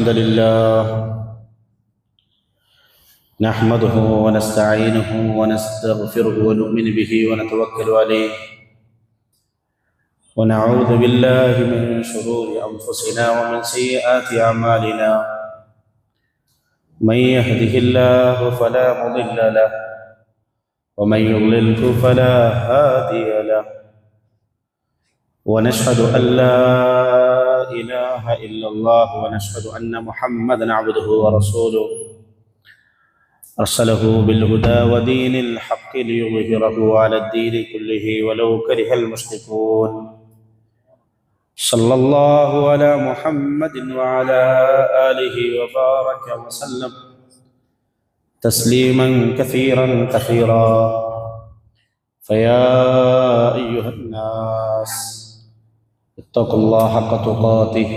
الحمد لله نحمده ونستعينه ونستغفره ونؤمن به ونتوكل عليه ونعوذ بالله من شرور أنفسنا ومن سيئات أعمالنا من يهده الله فلا مضل له ومن يضلله فلا هادي له ونشهد أن لا إله إلا الله ونشهد أن محمدًا عبده ورسوله أرسله بالهدى ودين الحق ليظهره على الدين كله ولو كره المشركون صلى الله على محمد وعلى آله وبارك وسلم تسليما كثيرا كثيرا فيا أيها الناس اتقوا الله حق تقاته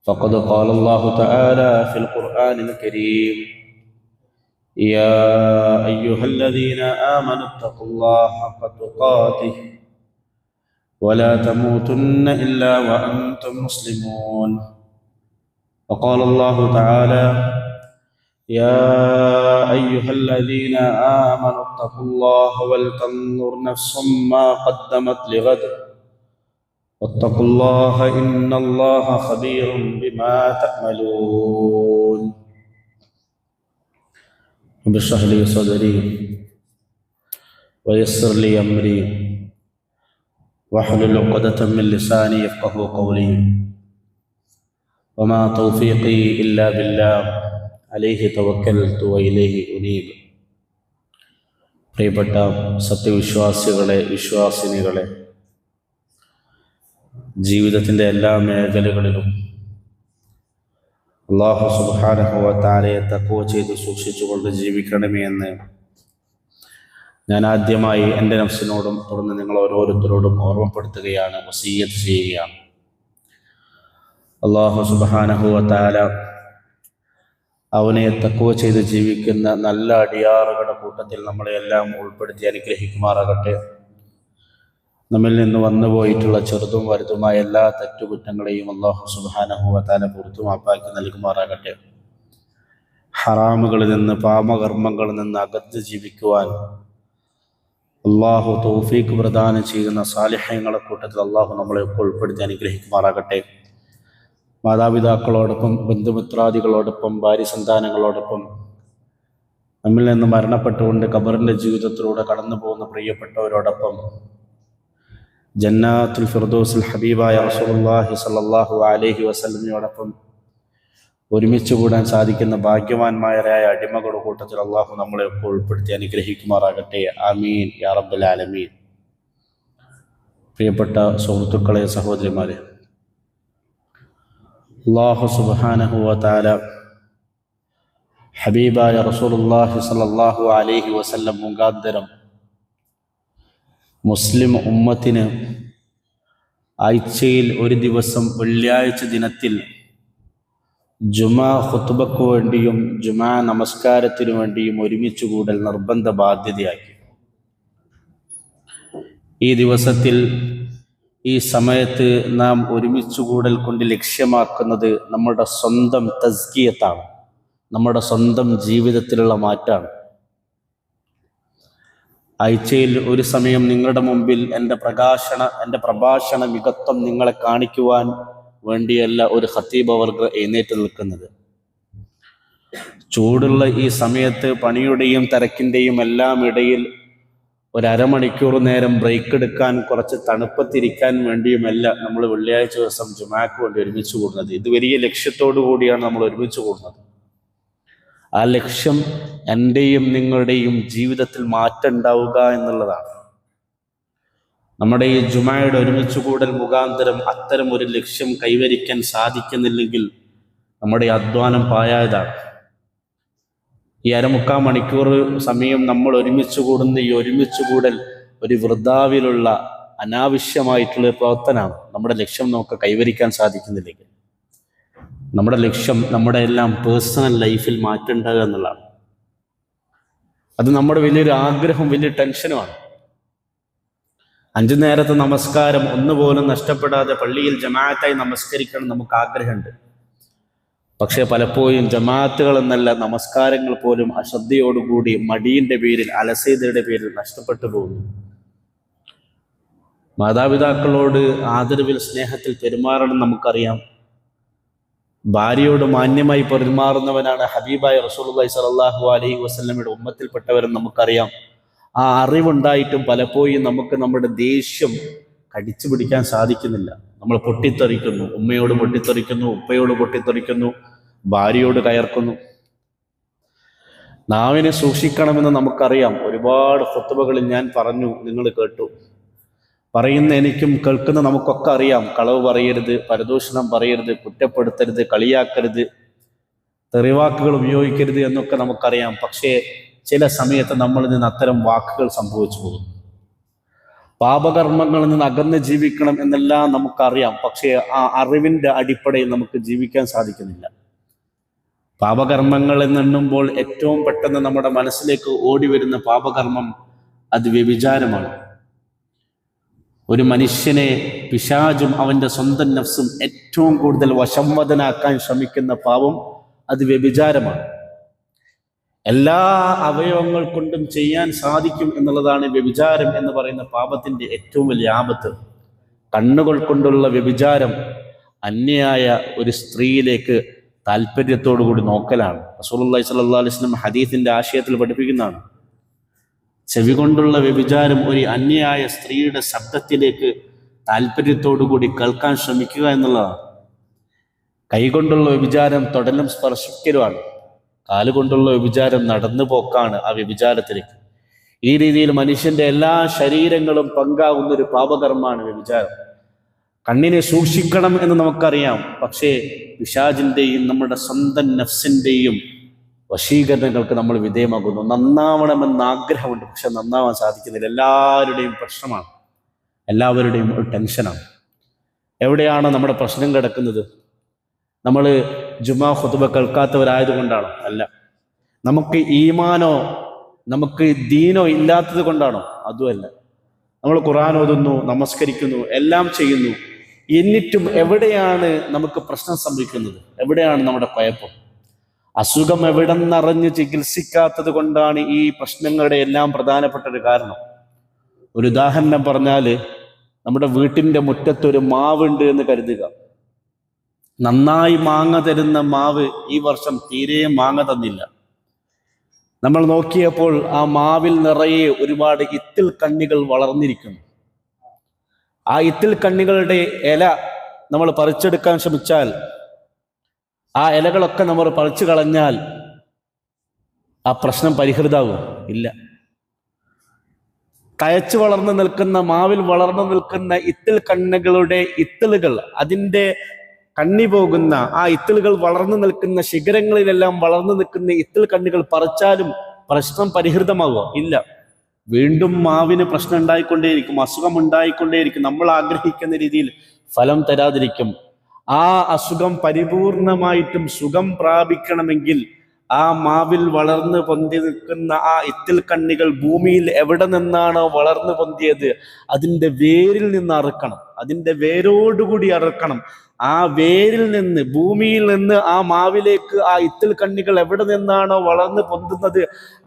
فقد قال الله تعالى في القرآن الكريم يا أيها الذين آمنوا اتقوا الله حق تقاته ولا تموتن إلا وأنتم مسلمون وقال الله تعالى يا أيها الذين آمنوا اتقوا الله ولتنظر نفس ما قدمت لغد واتقوا الله إن الله خبير بما تعملون رب اشرح لي صدري ويسر لي أمري واحلل عقدة من لساني يفقهوا قولي وما توفيقي إلا بالله عليه توكلت وإليه أنيب. പ്രിയപ്പെട്ട സത്യവിശ്വാസികളെ, വിശ്വാസിനികളെ, ജീവിതത്തിൻ്റെ എല്ലാ മേഖലകളിലും അല്ലാഹു സുബ്ഹാനഹു വ തആലയെ തഖ്വ ചെയ്ത് സൂക്ഷിച്ചുകൊണ്ട് ജീവിക്കണമേ എന്ന് ഞാൻ ആദ്യമായി എൻ്റെ നഫ്സിനോടും തുടർന്ന് നിങ്ങൾ ഓരോരുത്തരോടും ഓർമ്മപ്പെടുത്തുകയാണ്, വസിയ്യത്ത് ചെയ്യുകയാണ്. അല്ലാഹു സുബ്ഹാനഹു വ തആല അവനെ തഖ്വ ചെയ്ത് ജീവിക്കുന്ന നല്ല അടിയാറുകളുടെ കൂട്ടത്തിൽ നമ്മളെല്ലാം ഉൾപ്പെടുത്തി അനുഗ്രഹിക്കുമാറാകട്ടെ. നമ്മിൽ നിന്ന് വന്നുപോയിട്ടുള്ള ചെറുതും വലുതുമായ എല്ലാ തെറ്റുകുറ്റങ്ങളെയും അല്ലാഹു സുബ്ഹാനഹു വ തആല പുറത്തു മാപ്പാക്കി നൽകുമാറാകട്ടെ. ഹറാമുകളിൽ നിന്ന്, പാപകർമ്മങ്ങളിൽ നിന്ന് അകത്ത് ജീവിക്കുവാൻ അല്ലാഹു തൗഫീഖ് പ്രദാനം ചെയ്യുന്ന സാലിഹ്യങ്ങളുടെ കൂട്ടത്തിൽ അല്ലാഹു നമ്മളെയൊക്കെ ഉൾപ്പെടുത്തി അനുഗ്രഹിക്കുമാറാകട്ടെ. മാതാപിതാക്കളോടൊപ്പം, ബന്ധുമിത്രാദികളോടൊപ്പം, ഭാര്യ സന്താനങ്ങളോടൊപ്പം, നമ്മിൽ നിന്ന് മരണപ്പെട്ടുകൊണ്ട് ഖബറിൻ്റെ ജീവിതത്തിലൂടെ കടന്നു പോകുന്ന പ്രിയപ്പെട്ടവരോടൊപ്പം ജന്നാത്തുൽ ഫിർദൗസിൽ ഹബീബായ റസൂലുള്ളാഹി സ്വല്ലല്ലാഹു അലൈഹി വസല്ലമയോടൊപ്പം ഒരുമിച്ച് കൂടാൻ സാധിക്കുന്ന ഭാഗ്യവാന്മാരായ അടിമകളുടെ കൂട്ടത്തിൽ അള്ളാഹു നമ്മളെയൊക്കെ ഉൾപ്പെടുത്തി അനുഗ്രഹിക്കുമാറാകട്ടെ. ആമീൻ യാ റബ്ബൽ ആലമീൻ. പ്രിയപ്പെട്ട സുഹൃത്തുക്കളെ, സഹോദരിമാരെ, അല്ലാഹു സുബ്ഹാനഹു വ തആല ഹബീബായ റസൂലുള്ളാഹി സ്വല്ലല്ലാഹു അലൈഹി വസല്ലം മുഖാന്തരം മുസ്ലിം ഉമ്മത്തിന് ആഴ്ചയിൽ ഒരു ദിവസം വെള്ളിയാഴ്ച ദിനത്തിൽ ജുമാ ഖുത്ബക്ക് വേണ്ടിയും ജുമാ നമസ്കാരത്തിനു വേണ്ടിയും ഒരുമിച്ച് കൂടൽ നിർബന്ധ ബാധ്യതയാക്കി. ഈ ദിവസത്തിൽ, ഈ സമയത്ത് നാം ഒരുമിച്ച് കൂടൽ കൊണ്ട് ലക്ഷ്യമാക്കുന്നത് നമ്മുടെ സ്വന്തം തസ്കിയത്താണ്, നമ്മുടെ സ്വന്തം ജീവിതത്തിലുള്ള മാറ്റാണ്. ആഴ്ചയിൽ ഒരു സമയം നിങ്ങളുടെ മുമ്പിൽ എൻ്റെ പ്രഭാഷണ മികത്വം നിങ്ങളെ കാണിക്കുവാൻ വേണ്ടിയല്ല ഒരു ഖത്തീബ് അവർക്ക് എഴുന്നേറ്റ് നിൽക്കുന്നത്. ചൂടുള്ള ഈ സമയത്ത് പണിയുടെയും തിരക്കിൻ്റെയും എല്ലാം ഇടയിൽ ഒരമണിക്കൂർ നേരം ബ്രേക്ക് എടുക്കാൻ, കുറച്ച് തണുപ്പത്തിരിക്കാൻ വേണ്ടിയുമല്ല നമ്മൾ വെള്ളിയാഴ്ച ദിവസം ജുമാക്ക് വേണ്ടി ഒരുമിച്ച് കൂടുന്നത്. ഇത് വലിയ ലക്ഷ്യത്തോടു കൂടിയാണ് നമ്മൾ ഒരുമിച്ച് കൂടുന്നത്. ആ ലക്ഷ്യം എൻ്റെയും നിങ്ങളുടെയും ജീവിതത്തിൽ മാറ്റം ഉണ്ടാവുക എന്നുള്ളതാണ്. നമ്മുടെ ഈ ജുമായുടെ ഒരുമിച്ച് കൂടൽ മുഖാന്തരം അത്തരം ഒരു ലക്ഷ്യം കൈവരിക്കാൻ സാധിക്കുന്നില്ലെങ്കിൽ നമ്മുടെ അധ്വാനം പായായതാണ്. ഈ 1/4 മണിക്കൂർ സമയം നമ്മൾ ഒരുമിച്ച് കൂടുന്ന ഈ ഒരുമിച്ച് കൂടൽ ഒരു വൃഥാവിലുള്ള അനാവശ്യമായിട്ടുള്ള പ്രവർത്തനമാണ്. നമ്മുടെ ലക്ഷ്യം നമുക്ക് കൈവരിക്കാൻ സാധിക്കുന്നില്ലെങ്കിൽ നമ്മുടെ ലക്ഷ്യം നമ്മുടെ എല്ലാം പേഴ്സണൽ ലൈഫിൽ മാറ്റേണ്ടത് എന്നുള്ളതാണ്. അത് നമ്മുടെ വലിയൊരു ആഗ്രഹം, വലിയ ടെൻഷനുമാണ്. 5 നേരത്തെ നമസ്കാരം ഒന്നുപോലും നഷ്ടപ്പെടാതെ പള്ളിയിൽ ജമാഅത്തായി നമസ്കരിക്കണം നമുക്ക് ആഗ്രഹമുണ്ട്. പക്ഷെ പലപ്പോഴും ജമാഅത്തുകൾ എന്നല്ല, നമസ്കാരങ്ങൾ പോലും അശ്രദ്ധയോടുകൂടി മടിയുടെ പേരിൽ, അലസതയുടെ പേരിൽ നഷ്ടപ്പെട്ടു പോകുന്നു. മാതാപിതാക്കളോട് ആദരവിൽ, സ്നേഹത്തിൽ പെരുമാറണം നമുക്കറിയാം. ഭാര്യയോട് മാന്യമായി പെരുമാറുന്നവനാണ് ഹബീബായ റസൂലുള്ളാഹി സ്വല്ലല്ലാഹു അലൈഹി വസല്ലമയുടെ ഉമ്മത്തിൽപ്പെട്ടവരെന്ന് നമുക്കറിയാം. ആ അറിവുണ്ടായിട്ടും പലപ്പോഴും നമുക്ക് നമ്മുടെ ദേഷ്യം കടിച്ചു പിടിക്കാൻ സാധിക്കുന്നില്ല. നമ്മൾ പൊട്ടിത്തെറിക്കുന്നു, ഉമ്മയോട് പൊട്ടിത്തെറിക്കുന്നു, ഉപ്പയോട് പൊട്ടിത്തെറിക്കുന്നു, ഭാര്യയോട് കയർക്കുന്നു. നാവിനെ സൂക്ഷിക്കണമെന്ന് നമുക്കറിയാം. ഒരുപാട് ഖുത്ബകളിൽ ഞാൻ പറഞ്ഞു, നിങ്ങൾ കേട്ടു. പറയുന്ന എനിക്കും കേൾക്കുന്ന നമുക്കൊക്കെ അറിയാം. കളവ് പറയരുത്, പരദൂഷണം പറയരുത്, കുറ്റപ്പെടുത്തരുത്, കളിയാക്കരുത്, തെറിവാക്കുകൾ ഉപയോഗിക്കരുത് എന്നൊക്കെ നമുക്കറിയാം. പക്ഷേ ചില സമയത്ത് നമ്മളിൽ നിന്ന് അത്തരം വാക്കുകൾ സംഭവിച്ചു പോകുന്നു. പാപകർമ്മങ്ങളിൽ നിന്ന് അകന്ന് ജീവിക്കണം എന്നെല്ലാം നമുക്കറിയാം. പക്ഷേ ആ അറിവിൻ്റെ അടിപ്പടയിൽ നമുക്ക് ജീവിക്കാൻ സാധിക്കുന്നില്ല. പാപകർമ്മങ്ങൾ എന്നെണ്ണുമ്പോൾ ഏറ്റവും പെട്ടെന്ന് നമ്മുടെ മനസ്സിലേക്ക് ഓടി വരുന്ന പാപകർമ്മം അത് വ്യഭിചാരമാണ്. ഒരു മനുഷ്യനെ പിശാചും അവൻ്റെ സ്വന്തം നഫ്സും ഏറ്റവും കൂടുതൽ വശംവദനാക്കാൻ ശ്രമിക്കുന്ന പാപം അത് വ്യഭിചാരമാണ്. എല്ലാ അവയവങ്ങൾ കൊണ്ടും ചെയ്യാൻ സാധിക്കും എന്നുള്ളതാണ് വ്യഭിചാരം എന്ന് പറയുന്ന പാപത്തിൻ്റെ ഏറ്റവും വലിയ ആപത്ത്. കണ്ണുകൾ കൊണ്ടുള്ള വ്യഭിചാരം അന്യയായ ഒരു സ്ത്രീയിലേക്ക് താല്പര്യത്തോടു കൂടി നോക്കലാണ്. റസൂലുള്ളാഹി സ്വല്ലല്ലാഹു അലൈഹി വസല്ലം ഹദീസിന്റെ ആശയത്തിൽ പഠിപ്പിക്കുന്നതാണ്. ചെവി കൊണ്ടുള്ള വ്യഭിചാരം ഒരു അന്യയായ സ്ത്രീയുടെ ശബ്ദത്തിലേക്ക് താല്പര്യത്തോടു കൂടി കേൾക്കാൻ ശ്രമിക്കുക എന്നുള്ളതാണ്. കൈകൊണ്ടുള്ള വ്യഭിചാരം തൊടലും സ്പർശിക്കലുമാണ്. കാലുകൊണ്ടുള്ള വ്യഭിചാരം നടന്നു പോക്കാണ് ആ വ്യഭിചാരത്തിലേക്ക്. ഈ രീതിയിൽ മനുഷ്യന്റെ എല്ലാ ശരീരങ്ങളും പങ്കാവുന്ന ഒരു പാപകർമ്മമാണ് വ്യഭിചാരം. കണ്ണിനെ സൂക്ഷിക്കണം എന്ന് നമുക്കറിയാം. പക്ഷേ പിശാചിന്റെയും നമ്മുടെ സ്വന്തം നഫ്സിന്റെയും വശീകരണങ്ങൾക്ക് നമ്മൾ വിധേയമാകുന്നു. നന്നാവണമെന്ന് ആഗ്രഹമുണ്ട്, പക്ഷെ നന്നാവാൻ സാധിക്കുന്നില്ല. എല്ലാവരുടെയും പ്രശ്നമാണ്, എല്ലാവരുടെയും ഒരു ടെൻഷനാണ്. എവിടെയാണ് നമ്മുടെ പ്രശ്നം കിടക്കുന്നത്? നമ്മൾ ജുമാ ഖുതുബ കേൾക്കാത്തവരായതുകൊണ്ടാണോ? അല്ല. നമുക്ക് ഈമാനോ നമുക്ക് ദീനോ ഇല്ലാത്തത് കൊണ്ടാണോ? അതുമല്ല. നമ്മൾ ഖുർആൻ ഓതുന്നു, നമസ്കരിക്കുന്നു, എല്ലാം ചെയ്യുന്നു. എന്നിട്ടും എവിടെയാണ് നമുക്ക് പ്രശ്നം സംഭവിക്കുന്നത്? എവിടെയാണ് നമ്മുടെ കുഴപ്പം? അസുഖം എവിടെ നിന്നറിഞ്ഞ് ചികിത്സിക്കാത്തത് കൊണ്ടാണ് ഈ പ്രശ്നങ്ങളുടെ എല്ലാം പ്രധാനപ്പെട്ട ഒരു കാരണം. ഒരു ഉദാഹരണം പറഞ്ഞാൽ, നമ്മുടെ വീട്ടിൻ്റെ മുറ്റത്തൊരു മാവുണ്ട് എന്ന് കരുതുക. നന്നായി മാങ്ങ തരുന്ന മാവ് ഈ വർഷം തീരെ മാങ്ങ തന്നില്ല. നമ്മൾ നോക്കിയപ്പോൾ ആ മാവിൽ നിറയെ ഒരുപാട് ഇത്തിൽ കണ്ണികൾ വളർന്നിരിക്കുന്നു. ആ ഇത്തിൽ കണ്ണികളുടെ ഇല നമ്മൾ പറിച്ചെടുക്കാൻ ശ്രമിച്ചാൽ, ആ ഇലകളൊക്കെ നമ്മൾ പറിച്ചു കളഞ്ഞാൽ ആ പ്രശ്നം പരിഹൃതമാകും? ഇല്ല. കയച്ചു വളർന്നു നിൽക്കുന്ന മാവിൽ വളർന്നു നിൽക്കുന്ന ഇത്തിൽ കണ്ണികളുടെ ഇത്തിളുകൾ, അതിൻ്റെ കണ്ണി പോകുന്ന ആ ഇത്തിളുകൾ വളർന്നു നിൽക്കുന്ന ശിഖരങ്ങളിലെല്ലാം വളർന്നു നിൽക്കുന്ന ഇത്തിൽ കണ്ണികൾ പറിച്ചാലും പ്രശ്നം പരിഹൃതമാകുമോ? ഇല്ല. വീണ്ടും മാവിന് പ്രശ്നം ഉണ്ടായിക്കൊണ്ടേയിരിക്കും, അസുഖം ഉണ്ടായിക്കൊണ്ടേയിരിക്കും. നമ്മൾ ആഗ്രഹിക്കുന്ന രീതിയിൽ ഫലം തരാതിരിക്കും. ആ അസുഖം പരിപൂർണമായിട്ടും സുഖം പ്രാപിക്കണമെങ്കിൽ ആ മാവിൽ വളർന്നു പൊന്തി നിൽക്കുന്ന ആ ഇത്തിൽ കണ്ണികൾ ഭൂമിയിൽ എവിടെ നിന്നാണോ വളർന്നു പൊന്തിയത് അതിൻ്റെ വേരിൽ നിന്ന് അറുക്കണം. അതിൻ്റെ വേരോടുകൂടി അറുക്കണം. ആ വേരിൽ നിന്ന്, ഭൂമിയിൽ നിന്ന് ആ മാവിലേക്ക് ആ ഇത്തിൽ കണ്ണികൾ എവിടെ നിന്നാണോ വളർന്നു പൊന്തുന്നത്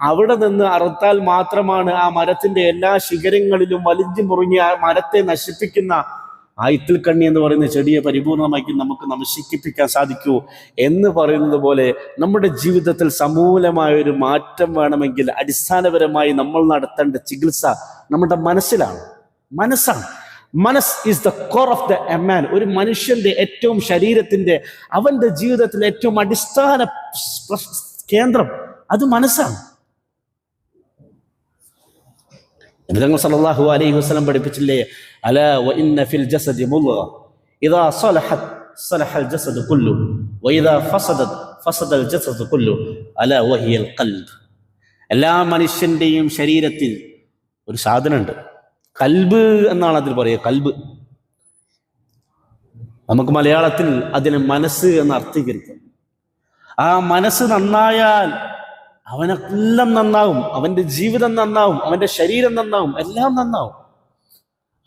അവിടെ നിന്ന് അറുത്താൽ മാത്രമാണ് ആ മരത്തിന്റെ എല്ലാ ശിഖരങ്ങളിലും വലിഞ്ഞു മുറിഞ്ഞ് ആ മരത്തെ നശിപ്പിക്കുന്ന ആ ഇത്തിൽ കണ്ണി എന്ന് പറയുന്ന ചെടിയെ പരിപൂർണമാക്കി നമുക്ക് നശിപ്പിക്കാൻ സാധിക്കൂ. എന്ന് പറയുന്നത് പോലെ നമ്മുടെ ജീവിതത്തിൽ സമൂലമായ ഒരു മാറ്റം വേണമെങ്കിൽ അടിസ്ഥാനപരമായി നമ്മൾ നടത്തേണ്ട ചികിത്സ നമ്മുടെ മനസ്സിലാണ്. മനസ്സ് is the core of the a man. ഒരു മനുഷ്യന്റെ ഏറ്റവും ശരീരത്തിന്റെ, അവന്റെ ജീവിതത്തിലെ ഏറ്റവും അടിസ്ഥാന കേന്ദ്രം അത് മനസ്സാണ്. നബി സല്ലല്ലാഹു അലൈഹി വസല്ലം പഠിപ്പിച്ചില്ലേ, അലാ വഇന്ന ഫിൽ ജസദി മുദ്ഗ ഇദാ സലഹത് സലഹൽ ജസദു കുല്ലു വഇദാ ഫസദത് ഫസദൽ ജസദു കുല്ലു അലാ വഹിയൽ ഖൽബ്. എല്ലാ മനുഷ്യന്റെയും ശരീരത്തിൽ ഒരു സാധനമുണ്ട്, കൽബ് എന്നാണ് അതിൽ പറയുക. കൽബ്, നമുക്ക് മലയാളത്തിൽ അതിന് മനസ്സ് എന്ന് അർത്ഥീകരിക്കും. ആ മനസ്സ് നന്നായാൽ അവനെല്ലാം നന്നാവും, അവന്റെ ജീവിതം നന്നാവും, അവന്റെ ശരീരം നന്നാവും, എല്ലാം നന്നാവും.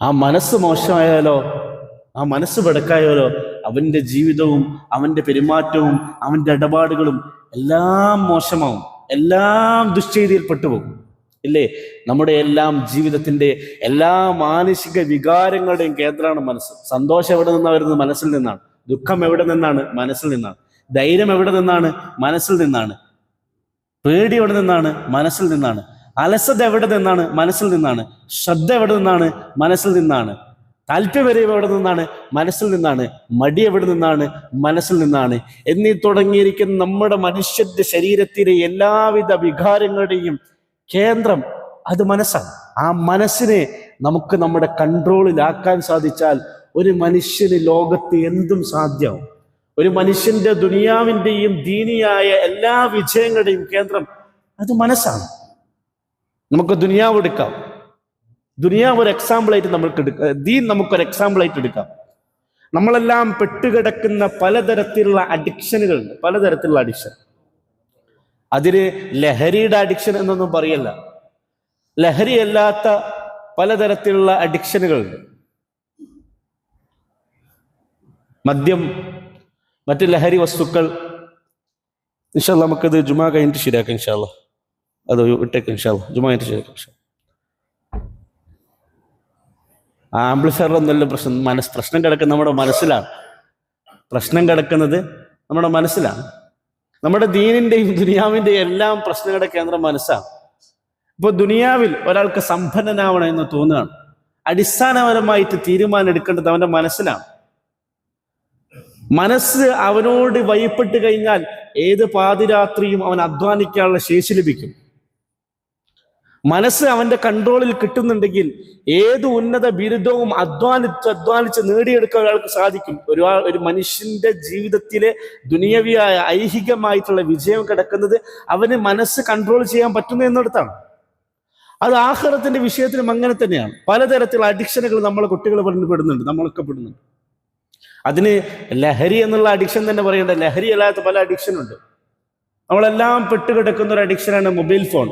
ആ മനസ്സ് മോശമായാലോ, ആ മനസ്സ് വെടക്കായാലോ അവന്റെ ജീവിതവും അവന്റെ പെരുമാറ്റവും അവന്റെ ഇടപാടുകളും എല്ലാം മോശമാവും, എല്ലാം ദുശ്ചെയ്തിയിൽ പെട്ടുപോകും. ഇല്ലേ? നമ്മുടെ എല്ലാം ജീവിതത്തിന്റെ എല്ലാ മാനസിക വികാരങ്ങളുടെയും കേന്ദ്രമാണ് മനസ്സ്. സന്തോഷം എവിടെ നിന്നാണ് വരുന്നത്? മനസ്സിൽ നിന്നാണ്. ദുഃഖം എവിടെ നിന്നാണ്? മനസ്സിൽ നിന്നാണ്. ധൈര്യം എവിടെ നിന്നാണ്? മനസ്സിൽ നിന്നാണ്. പേടി എവിടെ നിന്നാണ്? മനസ്സിൽ നിന്നാണ്. അലസത എവിടെ നിന്നാണ്? മനസ്സിൽ നിന്നാണ്. ശ്രദ്ധ എവിടെ നിന്നാണ്? മനസ്സിൽ നിന്നാണ്. താല്പര്യം എവിടെ നിന്നാണ്? മനസ്സിൽ നിന്നാണ്. മടി എവിടെ നിന്നാണ്? മനസ്സിൽ നിന്നാണ്. എന്നീ തുടങ്ങിയിരിക്കുന്ന നമ്മുടെ മനുഷ്യന്റെ ശരീരത്തിലെ എല്ലാവിധ വികാരങ്ങളുടെയും കേന്ദ്രം അത് മനസ്സാണ്. ആ മനസ്സിനെ നമുക്ക് നമ്മുടെ കൺട്രോളിലാക്കാൻ സാധിച്ചാൽ ഒരു മനുഷ്യന് ലോകത്ത് എന്തും സാധ്യമാവും. ഒരു മനുഷ്യന്റെ ദുനിയാവിന്റെയും ദീനിയായ എല്ലാ വിജയങ്ങളുടെയും കേന്ദ്രം അത് മനസ്സാണ്. നമുക്ക് ദുനിയാവ് എടുക്കാം. ദുനിയാവ് ഒരു എക്സാമ്പിളായിട്ട് നമുക്ക് എടുക്കാം. ദീൻ നമുക്കൊരു എക്സാമ്പിളായിട്ട് എടുക്കാം. നമ്മളെല്ലാം പെട്ടുകിടക്കുന്ന പലതരത്തിലുള്ള അഡിക്ഷനുകളുണ്ട്. പലതരത്തിലുള്ള അഡിക്ഷൻ. അതിന് ലഹരിയുടെ അഡിക്ഷൻ എന്നൊന്നും പറയല്ല. ലഹരിയല്ലാത്ത പലതരത്തിലുള്ള അഡിക്ഷനുകളുണ്ട്. മദ്യം, മറ്റ് ലഹരി വസ്തുക്കൾ. ഇൻഷാ അല്ലാഹ് നമുക്കത് ജുമാ കഴിഞ്ഞിട്ട് ശരിയാക്കാം. ഇൻഷാ അല്ലാഹ് അത് വിട്ടേക്ക്. ഇൻഷാ അല്ലാഹ് ജുമാ കഴിഞ്ഞിട്ട് ശരിയാക്കാം. ആംപ്ലിഫയറിലൊന്നുമല്ല പ്രശ്നം. പ്രശ്നം കിടക്കുന്നത് നമ്മുടെ മനസ്സിലാണ്. പ്രശ്നം കിടക്കുന്നത് നമ്മുടെ മനസ്സിലാണ്. നമ്മുടെ ദീനിന്റെയും ദുനിയാവിന്റെയും എല്ലാം പ്രശ്നങ്ങളുടെ കേന്ദ്രം മനസ്സാണ്. ഇപ്പോൾ ദുനിയാവിൽ ഒരാൾക്ക് സമ്പന്നനാവണം എന്ന് തോന്നുകയാണ്. അടിസ്ഥാനപരമായിട്ട് തീരുമാനം എടുക്കേണ്ടത് അവന്റെ മനസ്സിലാണ്. മനസ്സ് അവനോട് വഴിപ്പെട്ട് കഴിഞ്ഞാൽ ഏത് പാതിരാത്രിയും അവൻ അധ്വാനിക്കാനുള്ള ശേഷി ലഭിക്കും. മനസ്സ് അവന്റെ കൺട്രോളിൽ കിട്ടുന്നുണ്ടെങ്കിൽ ഏത് ഉന്നത ബിരുദവും അധ്വാനിച്ച് നേടിയെടുക്കാൻ ഒരാൾക്ക് സാധിക്കും. ഒരു മനുഷ്യന്റെ ജീവിതത്തിലെ ദുനിയവിയായ ഐഹികമായിട്ടുള്ള വിജയം കിടക്കുന്നത് അവന് മനസ്സ് കൺട്രോൾ ചെയ്യാൻ പറ്റുന്നു എന്നിടത്താണ്. അത് ആഖിറത്തിന്റെ വിഷയത്തിലും അങ്ങനെ തന്നെയാണ്. പലതരത്തിലുള്ള അഡിക്ഷനുകൾ നമ്മളെ കുട്ടികൾ പെടുന്നുണ്ട്, നമ്മളൊക്കെ പെടുന്നുണ്ട്. അതിന് ലഹരി എന്നുള്ള അഡിക്ഷൻ തന്നെ പറയേണ്ട. ലഹരി അല്ലാത്ത പല അഡിക്ഷൻ ഉണ്ട്. നമ്മളെല്ലാം പെട്ടുകിടക്കുന്ന ഒരു അഡിക്ഷനാണ് മൊബൈൽ ഫോൺ.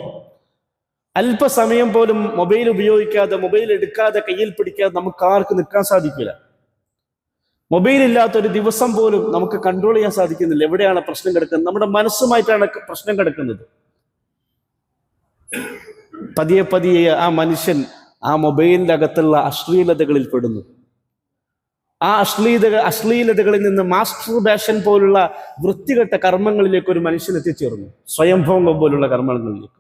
അല്പസമയം പോലും മൊബൈൽ ഉപയോഗിക്കാതെ, മൊബൈൽ എടുക്കാതെ, കയ്യിൽ പിടിക്കാതെ നമുക്ക് ആർക്കും നിൽക്കാൻ സാധിക്കില്ല. മൊബൈൽ ഇല്ലാത്ത ഒരു ദിവസം പോലും നമുക്ക് കൺട്രോൾ ചെയ്യാൻ സാധിക്കുന്നില്ല. എവിടെയാണ് പ്രശ്നം കിടക്കുന്നത്? നമ്മുടെ മനസ്സുമായിട്ടാണ് പ്രശ്നം കിടക്കുന്നത്. പതിയെ പതിയെ ആ മനുഷ്യൻ ആ മൊബൈലിന്റെ അകത്തുള്ള അശ്ലീലതകളിൽ പെടുന്നു. ആ അശ്ലീലതകളിൽ നിന്ന് മാസ്റ്റർബേഷൻ പോലുള്ള വൃത്തികെട്ട കർമ്മങ്ങളിലേക്ക് ഒരു മനുഷ്യൻ എത്തിച്ചേർന്നു. സ്വയംഭോഗം പോലുള്ള കർമ്മങ്ങളിലേക്ക്.